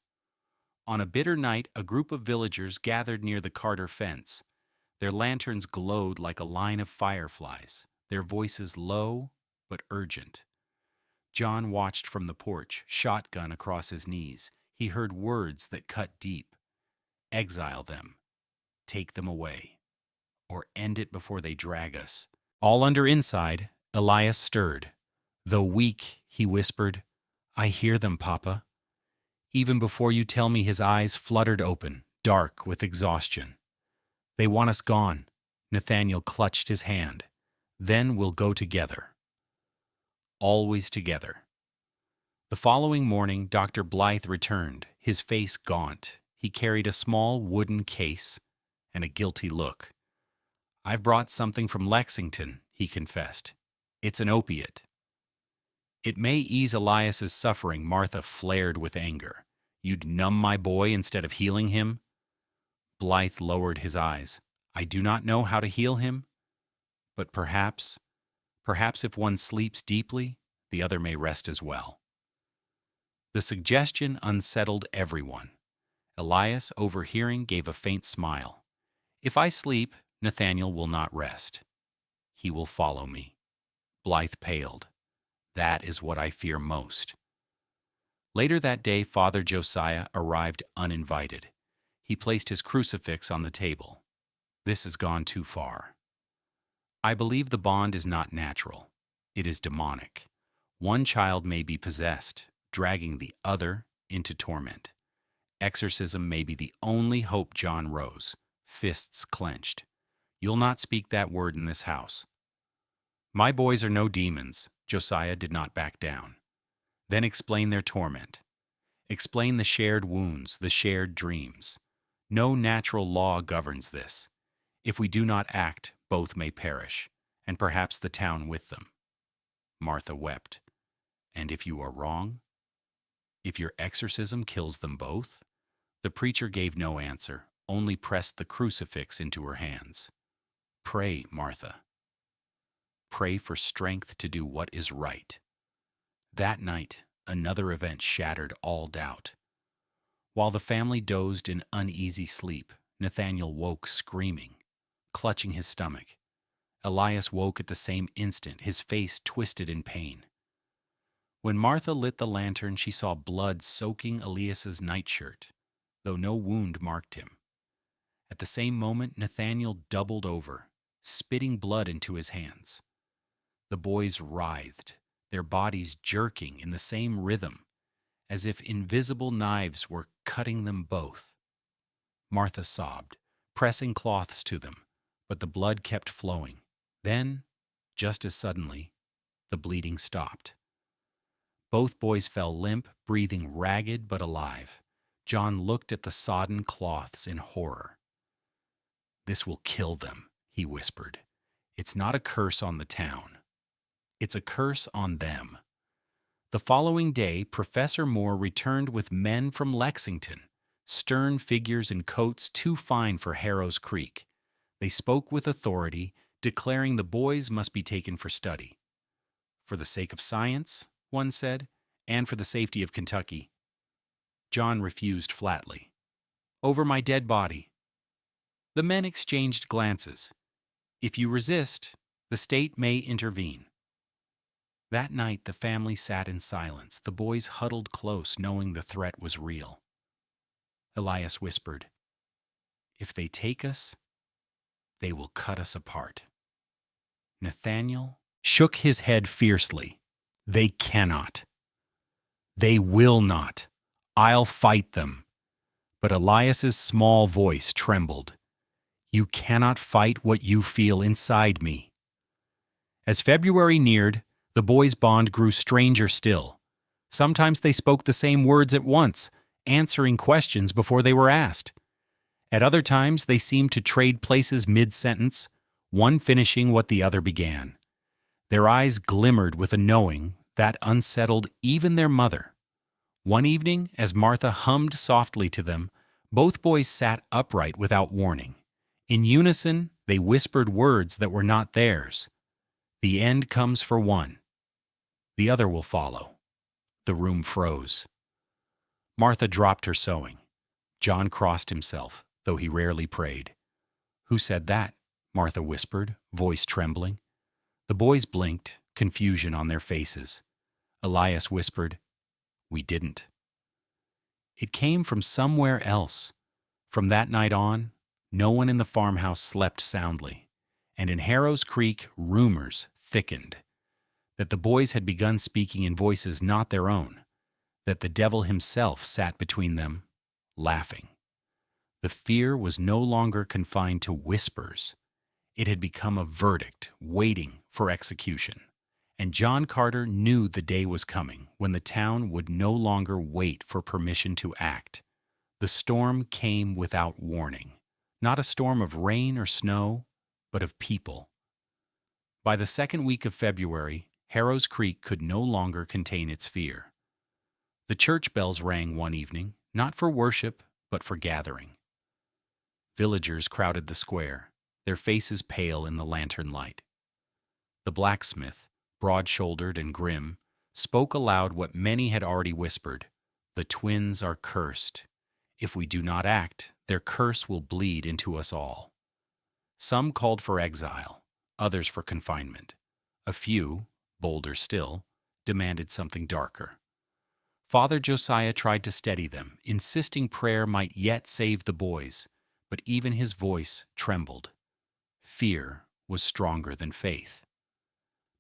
On a bitter night, a group of villagers gathered near the Carter fence. Their lanterns glowed like a line of fireflies, their voices low but urgent. John watched from the porch, shotgun across his knees. He heard words that cut deep. "Exile them. Take them away. Or end it before they drag us." All under inside, Elias stirred. Though weak, he whispered, "I hear them, Papa." Even before you tell me, his eyes fluttered open, dark with exhaustion. "They want us gone." Nathaniel clutched his hand. "Then we'll go together." Always together. The following morning, Dr. Blythe returned, his face gaunt. He carried a small wooden case and a guilty look. "I've brought something from Lexington," he confessed. "It's an opiate." "It may ease Elias's suffering," Martha flared with anger. "You'd numb my boy instead of healing him?" Blythe lowered his eyes. "I do not know how to heal him, but perhaps if one sleeps deeply, the other may rest as well." The suggestion unsettled everyone. Elias, overhearing, gave a faint smile. "If I sleep, Nathaniel will not rest. He will follow me." Blythe paled. "That is what I fear most." Later that day, Father Josiah arrived uninvited. He placed his crucifix on the table. "This has gone too far. I believe the bond is not natural. It is demonic. One child may be possessed, dragging the other into torment. Exorcism may be the only hope." John rose, fists clenched. "You'll not speak that word in this house." "My boys are no demons." Josiah did not back down. "Then explain their torment. Explain the shared wounds, the shared dreams. No natural law governs this. If we do not act, both may perish, and perhaps the town with them." Martha wept. "And if you are wrong? If your exorcism kills them both?" The preacher gave no answer, only pressed the crucifix into her hands. "Pray, Martha. Pray for strength to do what is right." That night, another event shattered all doubt. While the family dozed in uneasy sleep, Nathaniel woke screaming, clutching his stomach. Elias woke at the same instant, his face twisted in pain. When Martha lit the lantern, she saw blood soaking Elias's nightshirt, though no wound marked him. At the same moment, Nathaniel doubled over, spitting blood into his hands. The boys writhed, their bodies jerking in the same rhythm, as if invisible knives were cutting them both. Martha sobbed, pressing cloths to them, but the blood kept flowing. Then, just as suddenly, the bleeding stopped. Both boys fell limp, breathing ragged but alive. John looked at the sodden cloths in horror. "This will kill them," he whispered. "It's not a curse on the town. It's a curse on them." The following day, Professor Moore returned with men from Lexington, stern figures in coats too fine for Harrow's Creek. They spoke with authority, declaring the boys must be taken for study. "For the sake of science," one said, "and for the safety of Kentucky." John refused flatly. "Over my dead body." The men exchanged glances. "If you resist, the state may intervene." That night, the family sat in silence, the boys huddled close, knowing the threat was real. Elias whispered, "If they take us, they will cut us apart." Nathaniel shook his head fiercely. "They cannot. They will not. I'll fight them." But Elias's small voice trembled. "You cannot fight what you feel inside me." As February neared, the boys' bond grew stranger still. Sometimes they spoke the same words at once, answering questions before they were asked. At other times, they seemed to trade places mid-sentence, one finishing what the other began. Their eyes glimmered with a knowing that unsettled even their mother. One evening, as Martha hummed softly to them, both boys sat upright without warning. In unison, they whispered words that were not theirs. "The end comes for one. The other will follow." The room froze. Martha dropped her sewing. John crossed himself, though he rarely prayed. "Who said that?" Martha whispered, voice trembling. The boys blinked, confusion on their faces. Elias whispered, "We didn't." It came from somewhere else. From that night on, no one in the farmhouse slept soundly, and in Harrow's Creek rumors thickened. That the boys had begun speaking in voices not their own, that the devil himself sat between them, laughing. The fear was no longer confined to whispers. It had become a verdict waiting for execution. And John Carter knew the day was coming when the town would no longer wait for permission to act. The storm came without warning, not a storm of rain or snow, but of people. By the second week of February, Harrow's Creek could no longer contain its fear. The church bells rang one evening, not for worship, but for gathering. Villagers crowded the square, their faces pale in the lantern light. The blacksmith, broad-shouldered and grim, spoke aloud what many had already whispered. "The twins are cursed. If we do not act, their curse will bleed into us all." Some called for exile, others for confinement. A few, bolder still, demanded something darker. Father Josiah tried to steady them, insisting prayer might yet save the boys, but even his voice trembled. Fear was stronger than faith.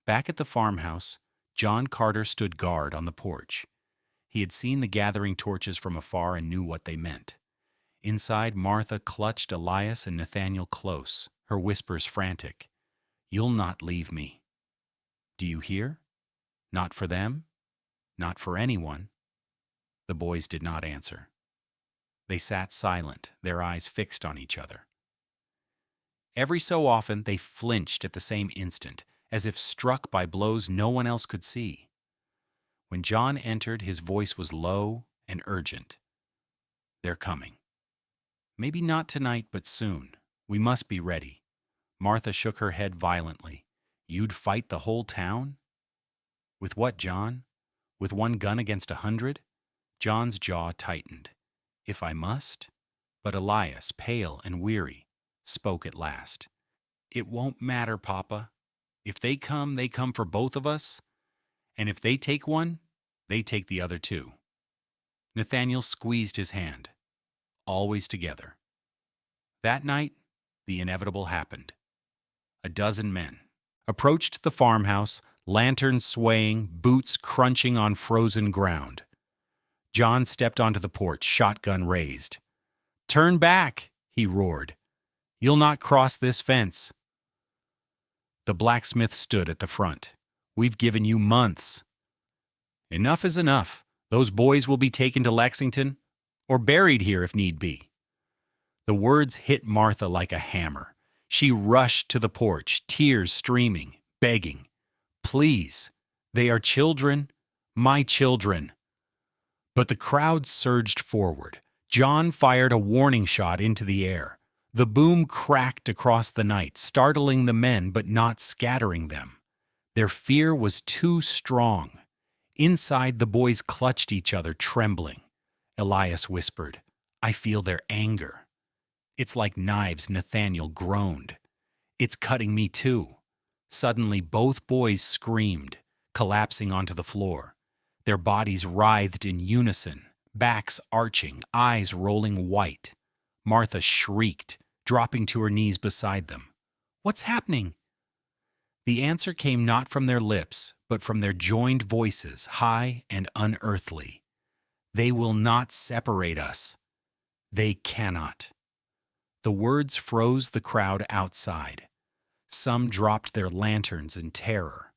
Back at the farmhouse, John Carter stood guard on the porch. He had seen the gathering torches from afar and knew what they meant. Inside, Martha clutched Elias and Nathaniel close, her whispers frantic. "You'll not leave me. Do you hear? Not for them, not for anyone." The boys did not answer. They sat silent, their eyes fixed on each other. Every so often they flinched at the same instant, as if struck by blows no one else could see. When John entered, his voice was low and urgent. "They're coming. Maybe not tonight, but soon. We must be ready." Martha shook her head violently. "You'd fight the whole town?" "With what, John? With one gun against 100? John's jaw tightened. "If I must?" But Elias, pale and weary, spoke at last. "It won't matter, Papa. If they come for both of us. And if they take one, they take the other too." Nathaniel squeezed his hand. Always together. That night, the inevitable happened. A dozen men approached the farmhouse, lanterns swaying, boots crunching on frozen ground. John stepped onto the porch, shotgun raised. "Turn back," he roared. "You'll not cross this fence." The blacksmith stood at the front. "We've given you months." "Enough is enough. Those boys will be taken to Lexington, or buried here if need be." The words hit Martha like a hammer. She rushed to the porch, tears streaming, begging, "Please, they are children, my children." But the crowd surged forward. John fired a warning shot into the air. The boom cracked across the night, startling the men but not scattering them. Their fear was too strong. Inside, the boys clutched each other, trembling. Elias whispered, "I feel their anger." "It's like knives," Nathaniel groaned. "It's cutting me too." Suddenly, both boys screamed. collapsing onto the floor. Their bodies writhed in unison, backs arching, eyes rolling white. Martha shrieked, dropping to her knees beside them. "What's happening?" The answer came not from their lips, but from their joined voices, high and unearthly. "They will not separate us. They cannot." The words froze the crowd outside. Some dropped their lanterns in terror.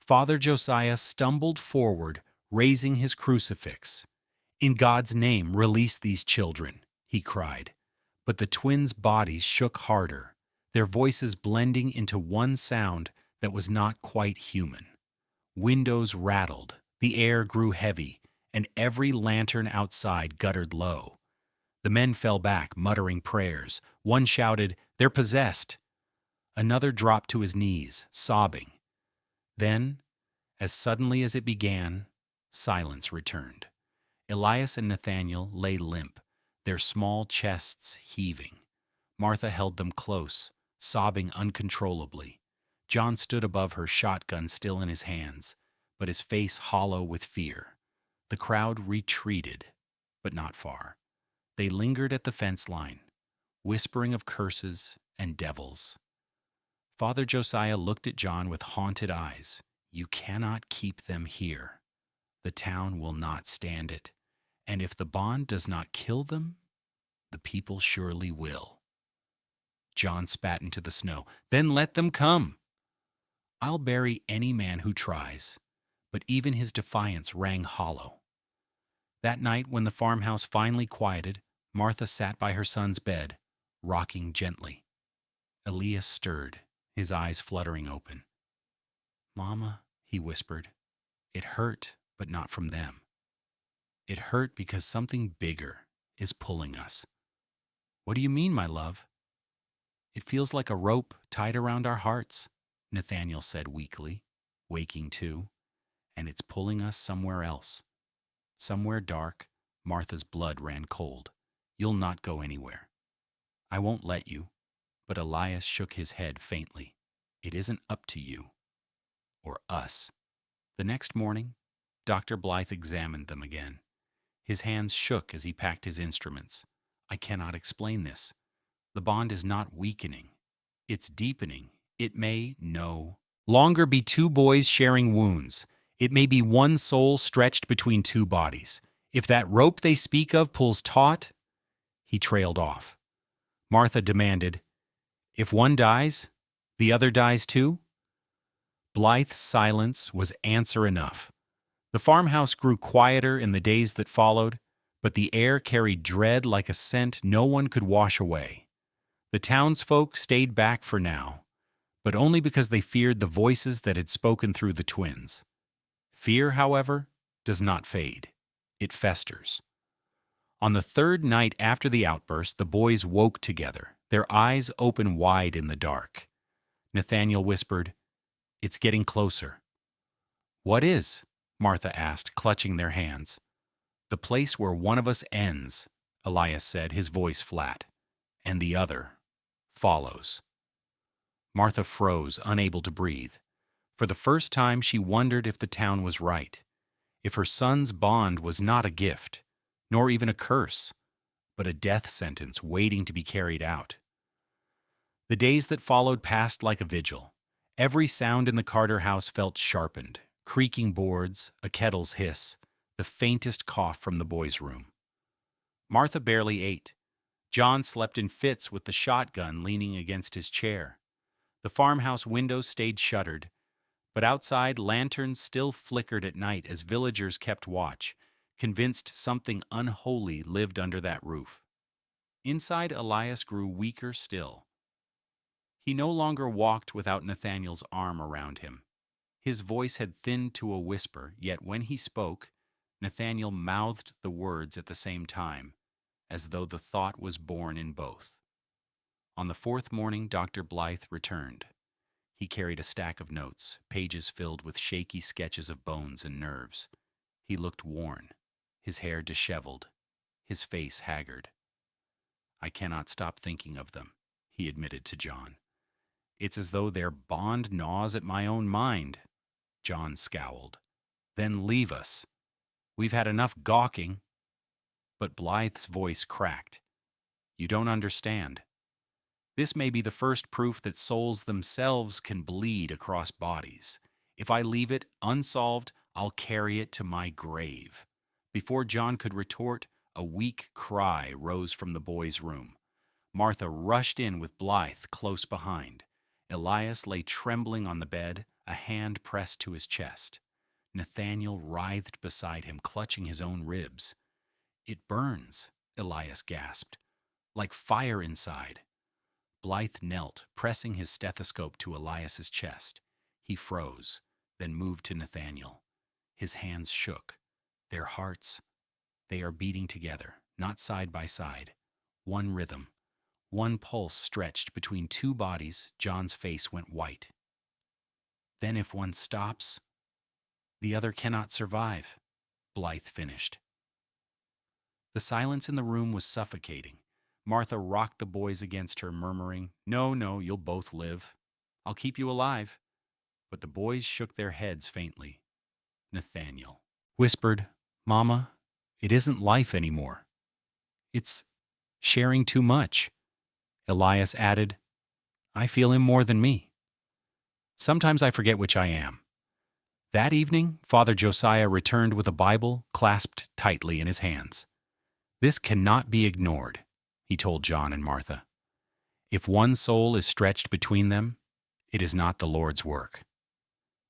Father Josiah stumbled forward, raising his crucifix. "In God's name, release these children," he cried. But the twins' bodies shook harder, their voices blending into one sound that was not quite human. Windows rattled, the air grew heavy, and every lantern outside guttered low. The men fell back, muttering prayers. One shouted, "They're possessed." Another dropped to his knees, sobbing. Then, as suddenly as it began, silence returned. Elias and Nathaniel lay limp, their small chests heaving. Martha held them close, sobbing uncontrollably. John stood above her, shotgun still in his hands, but his face hollow with fear. The crowd retreated, but not far. They lingered at the fence line, whispering of curses and devils. Father Josiah looked at John with haunted eyes. "You cannot keep them here. The town will not stand it. And if the bond does not kill them, the people surely will." John spat into the snow. "Then let them come. I'll bury any man who tries." But even his defiance rang hollow. That night, when the farmhouse finally quieted, Martha sat by her son's bed, rocking gently. Elias stirred, his eyes fluttering open. "Mama," he whispered, "it hurt, but not from them. It hurt because something bigger is pulling us." "What do you mean, my love?" "It feels like a rope tied around our hearts," Nathaniel said weakly, waking too, "and it's pulling us somewhere else. Somewhere dark." Martha's blood ran cold. "You'll not go anywhere." "I won't let you." But Elias shook his head faintly. "It isn't up to you. Or us." The next morning, Dr. Blythe examined them again. His hands shook as he packed his instruments. "I cannot explain this. The bond is not weakening. It's deepening. It may no longer be two boys sharing wounds. It may be one soul stretched between two bodies. If that rope they speak of pulls taut—" He trailed off. Martha demanded, "If one dies, the other dies too?" Blythe's silence was answer enough. The farmhouse grew quieter in the days that followed, but the air carried dread like a scent no one could wash away. The townsfolk stayed back for now, but only because they feared the voices that had spoken through the twins. Fear, however, does not fade. It festers. On the third night after the outburst, the boys woke together, their eyes open wide in the dark. Nathaniel whispered, "It's getting closer." "What is?" Martha asked, clutching their hands. "The place where one of us ends," Elias said, his voice flat, "and the other follows." Martha froze, unable to breathe. For the first time, she wondered if the town was right, if her son's bond was not a gift, nor even a curse, but a death sentence waiting to be carried out. The days that followed passed like a vigil. Every sound in the Carter house felt sharpened: creaking boards, a kettle's hiss, the faintest cough from the boys' room. Martha barely ate. John slept in fits with the shotgun leaning against his chair. The farmhouse windows stayed shuttered, but outside lanterns still flickered at night as villagers kept watch, convinced something unholy lived under that roof. Inside, Elias grew weaker still. He no longer walked without Nathaniel's arm around him. His voice had thinned to a whisper, yet when he spoke, Nathaniel mouthed the words at the same time, as though the thought was born in both. On the fourth morning, Dr. Blythe returned. He carried a stack of notes, pages filled with shaky sketches of bones and nerves. He looked worn, his hair disheveled, his face haggard. "I cannot stop thinking of them," he admitted to John. "It's as though their bond gnaws at my own mind." John scowled. Then leave us. We've had enough gawking. But Blythe's voice cracked. You don't understand. This may be the first proof that souls themselves can bleed across bodies. If I leave it unsolved, I'll carry it to my grave. Before John could retort, a weak cry rose from the boys' room. Martha rushed in with Blythe close behind. Elias lay trembling on the bed, a hand pressed to his chest. Nathaniel writhed beside him, clutching his own ribs. It burns, Elias gasped, like fire inside. Blythe knelt, pressing his stethoscope to Elias's chest. He froze, then moved to Nathaniel. His hands shook. Their hearts, they are beating together, not side by side. One rhythm, one pulse stretched between two bodies. John's face went white. Then if one stops, the other cannot survive, Blythe finished. The silence in the room was suffocating. Martha rocked the boys against her, murmuring, "No, no, you'll both live. I'll keep you alive." But the boys shook their heads faintly. Nathaniel whispered, "Mama, it isn't life anymore. It's sharing too much." Elias added, "I feel him more than me. Sometimes I forget which I am." That evening, Father Josiah returned with a Bible clasped tightly in his hands. "This cannot be ignored," he told John and Martha. "If one soul is stretched between them, it is not the Lord's work.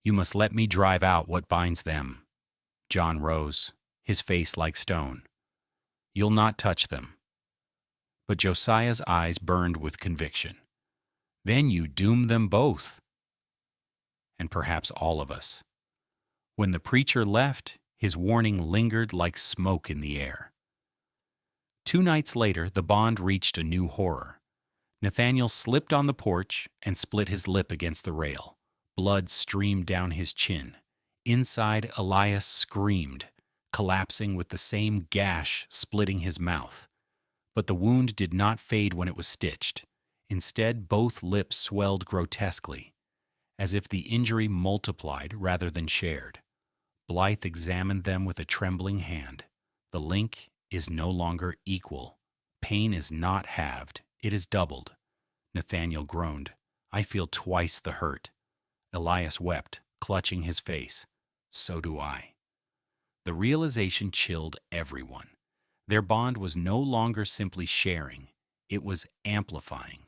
You must let me drive out what binds them." John rose, his face like stone. "You'll not touch them." But Josiah's eyes burned with conviction. "Then you doom them both." And perhaps all of us. When the preacher left, his warning lingered like smoke in the air. 2 nights later, the bond reached a new horror. Nathaniel slipped on the porch and split his lip against the rail. Blood streamed down his chin. Inside, Elias screamed, collapsing with the same gash splitting his mouth. But the wound did not fade when it was stitched. Instead, both lips swelled grotesquely, as if the injury multiplied rather than shared. Blythe examined them with a trembling hand. The link is no longer equal. Pain is not halved, it is doubled. Nathaniel groaned, "I feel twice the hurt." Elias wept, clutching his face. "So do I." The realization chilled everyone. Their bond was no longer simply sharing, it was amplifying.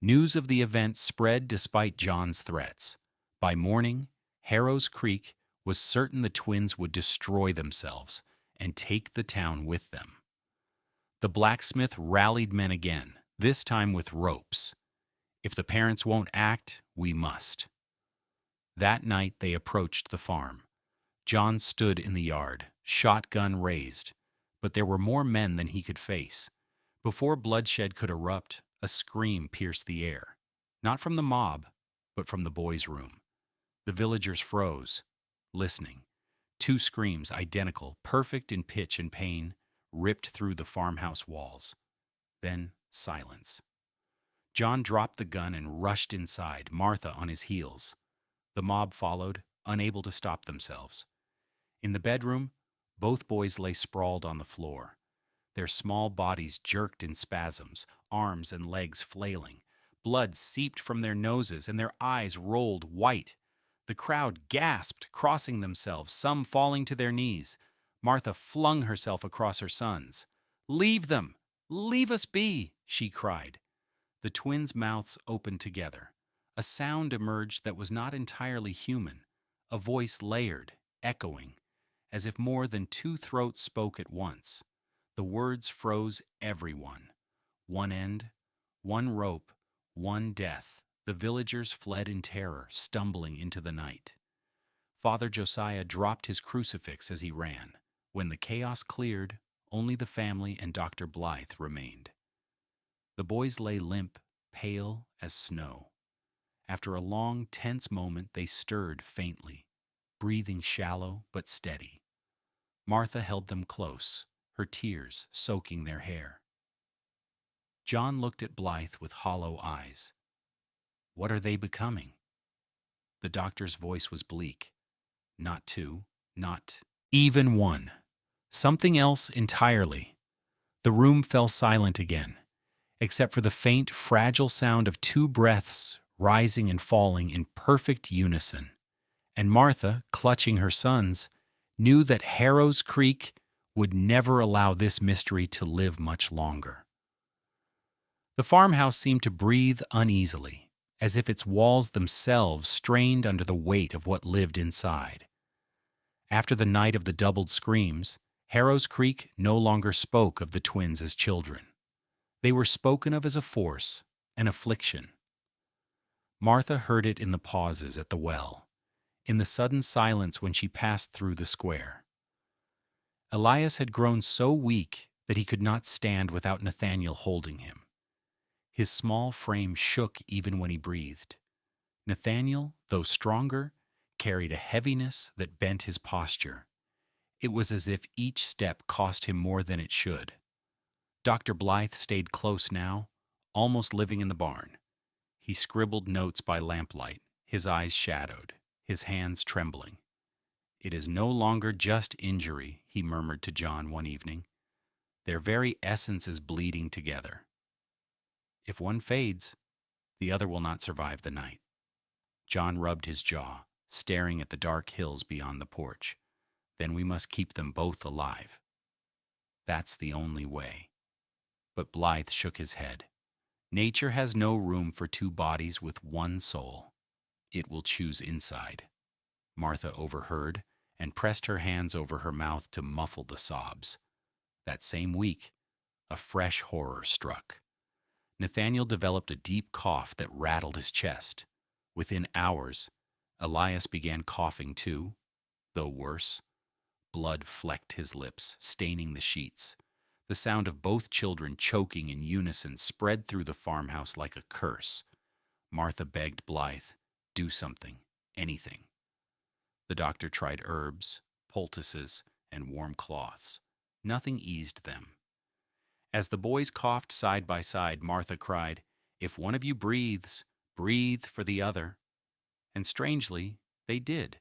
News of the event spread despite John's threats. By morning, Harrow's Creek was certain the twins would destroy themselves and take the town with them. The blacksmith rallied men again, this time with ropes. "If the parents won't act, we must." That night they approached the farm. John stood in the yard, shotgun raised, but there were more men than he could face. Before bloodshed could erupt, a scream pierced the air, not from the mob, but from the boys' room. The villagers froze, listening. 2 screams, identical, perfect in pitch and pain, ripped through the farmhouse walls. Then silence. John dropped the gun and rushed inside, Martha on his heels. The mob followed, unable to stop themselves. In the bedroom, both boys lay sprawled on the floor. Their small bodies jerked in spasms, arms and legs flailing. Blood seeped from their noses and their eyes rolled white. The crowd gasped, crossing themselves, some falling to their knees. Martha flung herself across her sons. "Leave them! Leave us be!" she cried. The twins' mouths opened together. A sound emerged that was not entirely human, a voice layered, echoing, as if more than 2 throats spoke at once. The words froze everyone. One end, one rope, one death. The villagers fled in terror, stumbling into the night. Father Josiah dropped his crucifix as he ran. When the chaos cleared, only the family and Dr. Blythe remained. The boys lay limp, pale as snow. After a long, tense moment, they stirred faintly, breathing shallow but steady. Martha held them close, her tears soaking their hair. John looked at Blythe with hollow eyes. "What are they becoming?" The doctor's voice was bleak. not two, not even one. Something else entirely. The room fell silent again, except for the faint, fragile sound of two breaths rising and falling in perfect unison. And Martha, clutching her sons, knew that Harrow's Creek would never allow this mystery to live much longer. The farmhouse seemed to breathe uneasily, as if its walls themselves strained under the weight of what lived inside. After the night of the doubled screams, Harrow's Creek no longer spoke of the twins as children. They were spoken of as a force, an affliction. Martha heard it in the pauses at the well, in the sudden silence when she passed through the square. Elias had grown so weak that he could not stand without Nathaniel holding him. His small frame shook even when he breathed. Nathaniel, though stronger, carried a heaviness that bent his posture. It was as if each step cost him more than it should. Dr. Blythe stayed close now, almost living in the barn. He scribbled notes by lamplight, his eyes shadowed, his hands trembling. "It is no longer just injury," he murmured to John one evening. "Their very essence is bleeding together. If one fades, the other will not survive the night." John rubbed his jaw, staring at the dark hills beyond the porch. "Then we must keep them both alive. That's the only way." But Blythe shook his head. "Nature has no room for two bodies with one soul. It will choose inside." Martha overheard and pressed her hands over her mouth to muffle the sobs. That same week, a fresh horror struck. Nathaniel developed a deep cough that rattled his chest. Within hours, Elias began coughing too, though worse. Blood flecked his lips, staining the sheets. The sound of both children choking in unison spread through the farmhouse like a curse. Martha begged Blythe, "Do something, anything." The doctor tried herbs, poultices, and warm cloths. Nothing eased them. As the boys coughed side by side, Martha cried, "If one of you breathes, breathe for the other." And strangely, they did.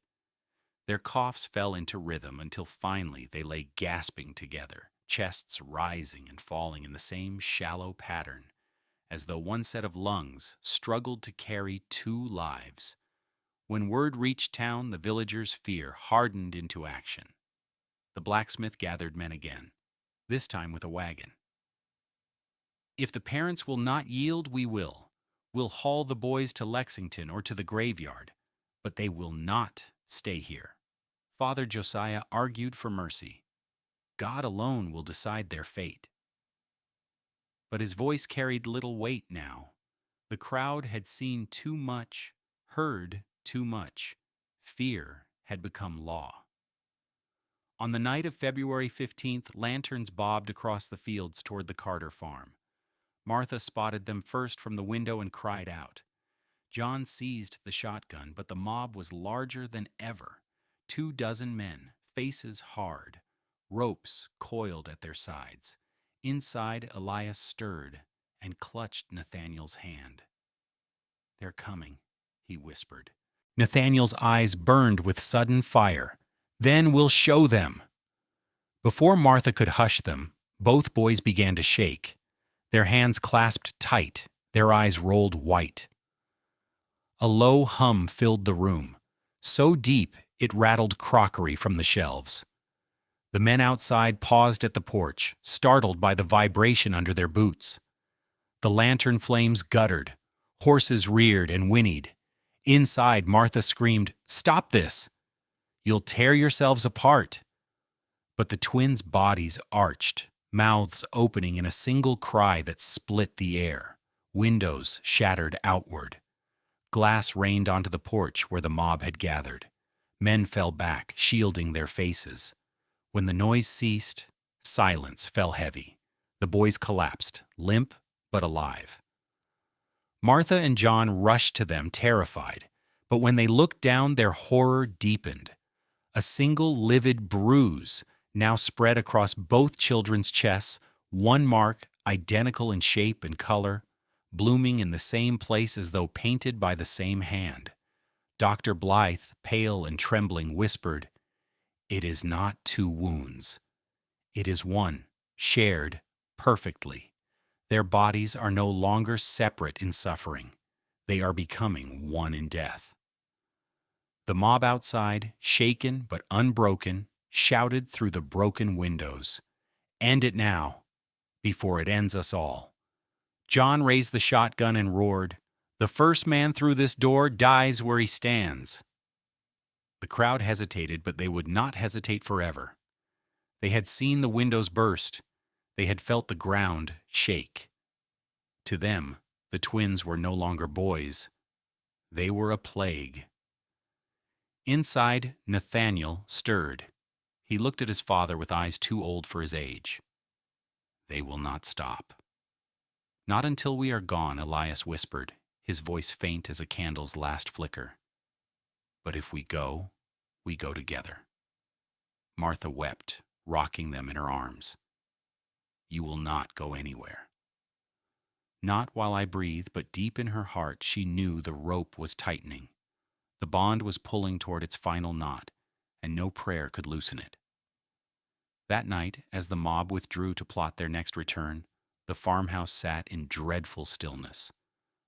Their coughs fell into rhythm until finally they lay gasping together, chests rising and falling in the same shallow pattern, as though one set of lungs struggled to carry two lives. When word reached town, the villagers' fear hardened into action. The blacksmith gathered men again, this time with a wagon. "If the parents will not yield, we will. We'll haul the boys to Lexington or to the graveyard, but they will not stay here." Father Josiah argued for mercy. God alone will decide their fate. But his voice carried little weight now. The crowd had seen too much, heard too much. Fear had become law. On the night of February 15th, lanterns bobbed across the fields toward the Carter farm. Martha spotted them first from the window and cried out. John seized the shotgun, but the mob was larger than ever. 24 men, faces hard, ropes coiled at their sides. Inside, Elias stirred and clutched Nathaniel's hand. "They're coming," he whispered. Nathaniel's eyes burned with sudden fire. "Then we'll show them." Before Martha could hush them, both boys began to shake. Their hands clasped tight, their eyes rolled white. A low hum filled the room, so deep it rattled crockery from the shelves. The men outside paused at the porch, startled by the vibration under their boots. The lantern flames guttered, horses reared and whinnied. Inside, Martha screamed, "Stop this! You'll tear yourselves apart." But the twins' bodies arched, mouths opening in a single cry that split the air. Windows shattered outward. Glass rained onto the porch where the mob had gathered. Men fell back, shielding their faces. When the noise ceased, silence fell heavy. The boys collapsed, limp but alive. Martha and John rushed to them, terrified, but when they looked down, their horror deepened. A single livid bruise now spread across both children's chests, one mark identical in shape and color, blooming in the same place as though painted by the same hand. Dr. Blythe, pale and trembling, whispered, "It is not two wounds. It is one, shared perfectly. Their bodies are no longer separate in suffering. They are becoming one in death." The mob outside, shaken but unbroken, shouted through the broken windows, "End it now, before it ends us all." John raised the shotgun and roared, "The first man through this door dies where he stands." The crowd hesitated, but they would not hesitate forever. They had seen the windows burst. They had felt the ground shake. To them, the twins were no longer boys. They were a plague. Inside, Nathaniel stirred. He looked at his father with eyes too old for his age. "They will not stop." "Not until we are gone," Elias whispered, his voice faint as a candle's last flicker. "But if we go together." Martha wept, rocking them in her arms. "You will not go anywhere." Not while I breathe, but deep in her heart she knew the rope was tightening. The bond was pulling toward its final knot, and no prayer could loosen it. That night, as the mob withdrew to plot their next return, the farmhouse sat in dreadful stillness.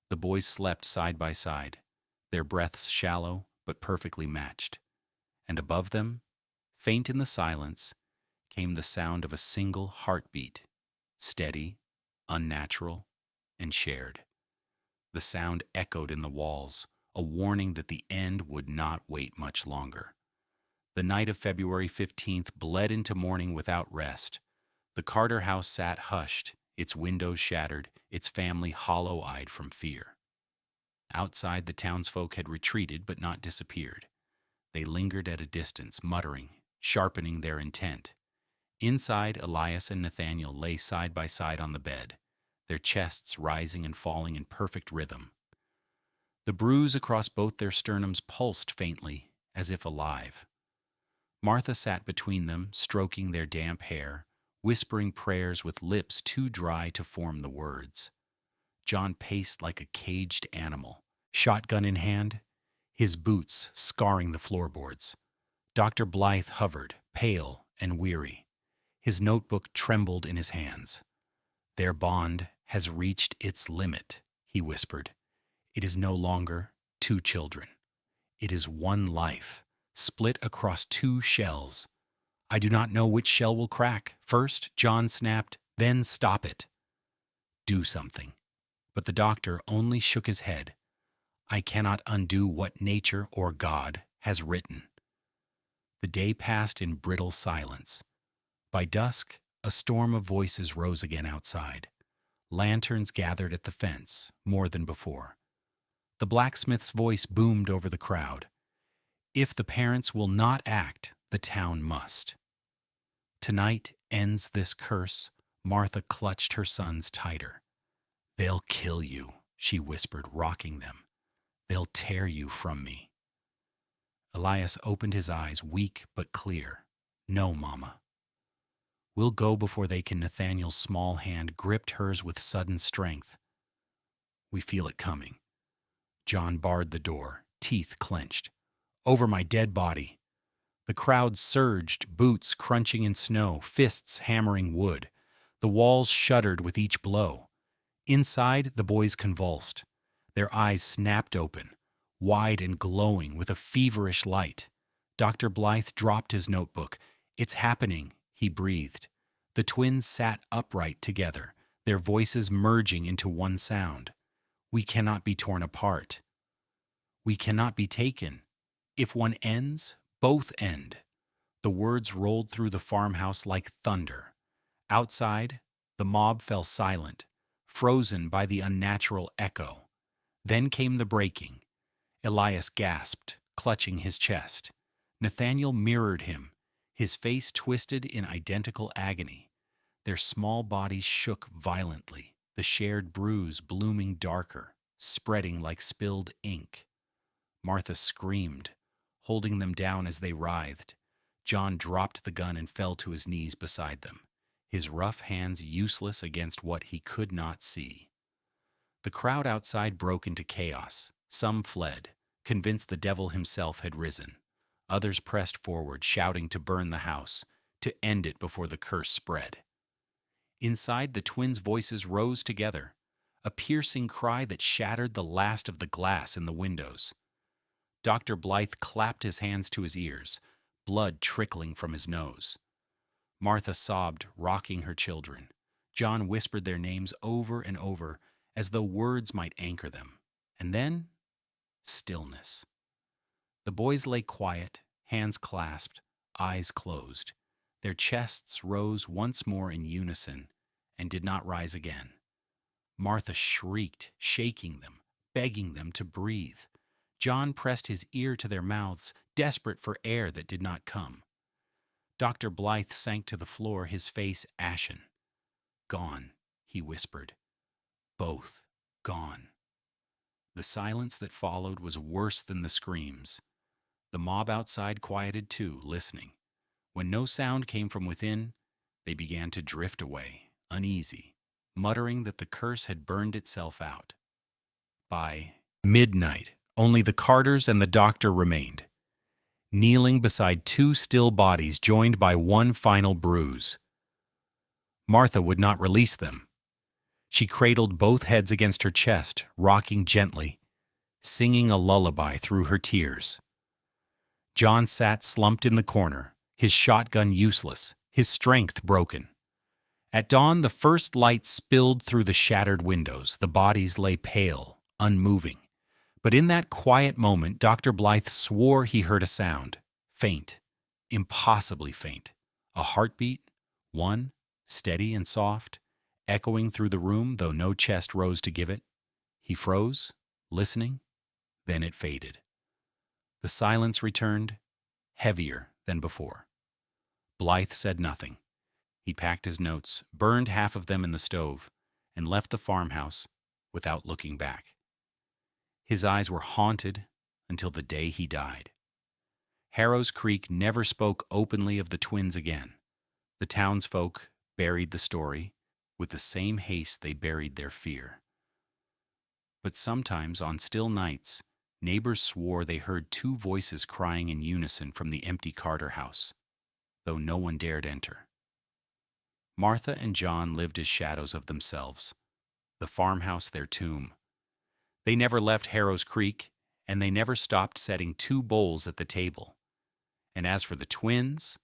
The boys slept side by side, their breaths shallow but perfectly matched. And above them, faint in the silence, came the sound of a single heartbeat, steady, unnatural, and shared. The sound echoed in the walls, a warning that the end would not wait much longer. The night of February 15th bled into morning without rest. The Carter house sat hushed, its windows shattered, its family hollow-eyed from fear. Outside, the townsfolk had retreated but not disappeared. They lingered at a distance, muttering, sharpening their intent. Inside, Elias and Nathaniel lay side by side on the bed, their chests rising and falling in perfect rhythm. The bruise across both their sternums pulsed faintly, as if alive. Martha sat between them, stroking their damp hair, whispering prayers with lips too dry to form the words. John paced like a caged animal, shotgun in hand, his boots scarring the floorboards. Dr. Blythe hovered, pale and weary. His notebook trembled in his hands. "Their bond has reached its limit," he whispered. "It is no longer two children. It is one life, split across two shells. I do not know which shell will crack first," John snapped, "then stop it. Do something." But the doctor only shook his head. "I cannot undo what nature or God has written." The day passed in brittle silence. By dusk, a storm of voices rose again outside. Lanterns gathered at the fence, more than before. The blacksmith's voice boomed over the crowd. "If the parents will not act, the town must." "Tonight ends this curse." Martha clutched her sons tighter. "They'll kill you," she whispered, rocking them. "They'll tear you from me." Elias opened his eyes, weak but clear. "No, Mama." "We'll go before they can." Nathaniel's small hand gripped hers with sudden strength. "We feel it coming." John barred the door, teeth clenched. "Over my dead body." The crowd surged, boots crunching in snow, fists hammering wood. The walls shuddered with each blow. Inside, the boys convulsed. Their eyes snapped open, wide and glowing with a feverish light. Dr. Blythe dropped his notebook. "It's happening," he breathed. The twins sat upright together, their voices merging into one sound. "We cannot be torn apart. We cannot be taken. If one ends, both end." The words rolled through the farmhouse like thunder. Outside, the mob fell silent, frozen by the unnatural echo. Then came the breaking. Elias gasped, clutching his chest. Nathaniel mirrored him, his face twisted in identical agony. Their small bodies shook violently, the shared bruise blooming darker, spreading like spilled ink. Martha screamed, holding them down as they writhed. John dropped the gun and fell to his knees beside them, his rough hands useless against what he could not see. The crowd outside broke into chaos. Some fled, convinced the devil himself had risen. Others pressed forward, shouting to burn the house, to end it before the curse spread. Inside, the twins' voices rose together, a piercing cry that shattered the last of the glass in the windows. Dr. Blythe clapped his hands to his ears, blood trickling from his nose. Martha sobbed, rocking her children. John whispered their names over and over, as though words might anchor them. And then, stillness. The boys lay quiet, hands clasped, eyes closed. Their chests rose once more in unison and did not rise again. Martha shrieked, shaking them, begging them to breathe. John pressed his ear to their mouths, desperate for air that did not come. Dr. Blythe sank to the floor, his face ashen. "Gone," he whispered. "Both gone." The silence that followed was worse than the screams. The mob outside quieted too, listening. When no sound came from within, they began to drift away, uneasy, muttering that the curse had burned itself out. By midnight, only the Carters and the doctor remained, kneeling beside two still bodies joined by one final bruise. Martha would not release them. She cradled both heads against her chest, rocking gently, singing a lullaby through her tears. John sat slumped in the corner, his shotgun useless, his strength broken. At dawn, the first light spilled through the shattered windows. The bodies lay pale, unmoving. But in that quiet moment, Dr. Blythe swore he heard a sound, faint, impossibly faint, a heartbeat, one, steady and soft, echoing through the room, though no chest rose to give it. He froze, listening, then it faded. The silence returned, heavier than before. Blythe said nothing. He packed his notes, burned half of them in the stove, and left the farmhouse without looking back. His eyes were haunted until the day he died. Harrow's Creek never spoke openly of the twins again. The townsfolk buried the story with the same haste they buried their fear. But sometimes, on still nights, neighbors swore they heard two voices crying in unison from the empty Carter house, though no one dared enter. Martha and John lived as shadows of themselves, the farmhouse their tomb. They never left Harrow's Creek, and they never stopped setting two bowls at the table. And as for the twins,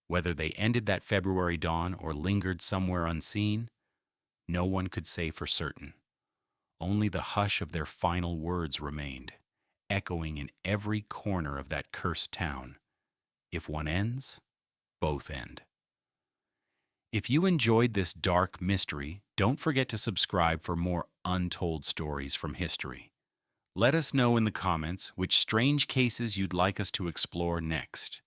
whether they ended that February dawn or lingered somewhere unseen, no one could say for certain. Only the hush of their final words remained, echoing in every corner of that cursed town. If one ends, both end. If you enjoyed this dark mystery, don't forget to subscribe for more untold stories from history. Let us know in the comments which strange cases you'd like us to explore next.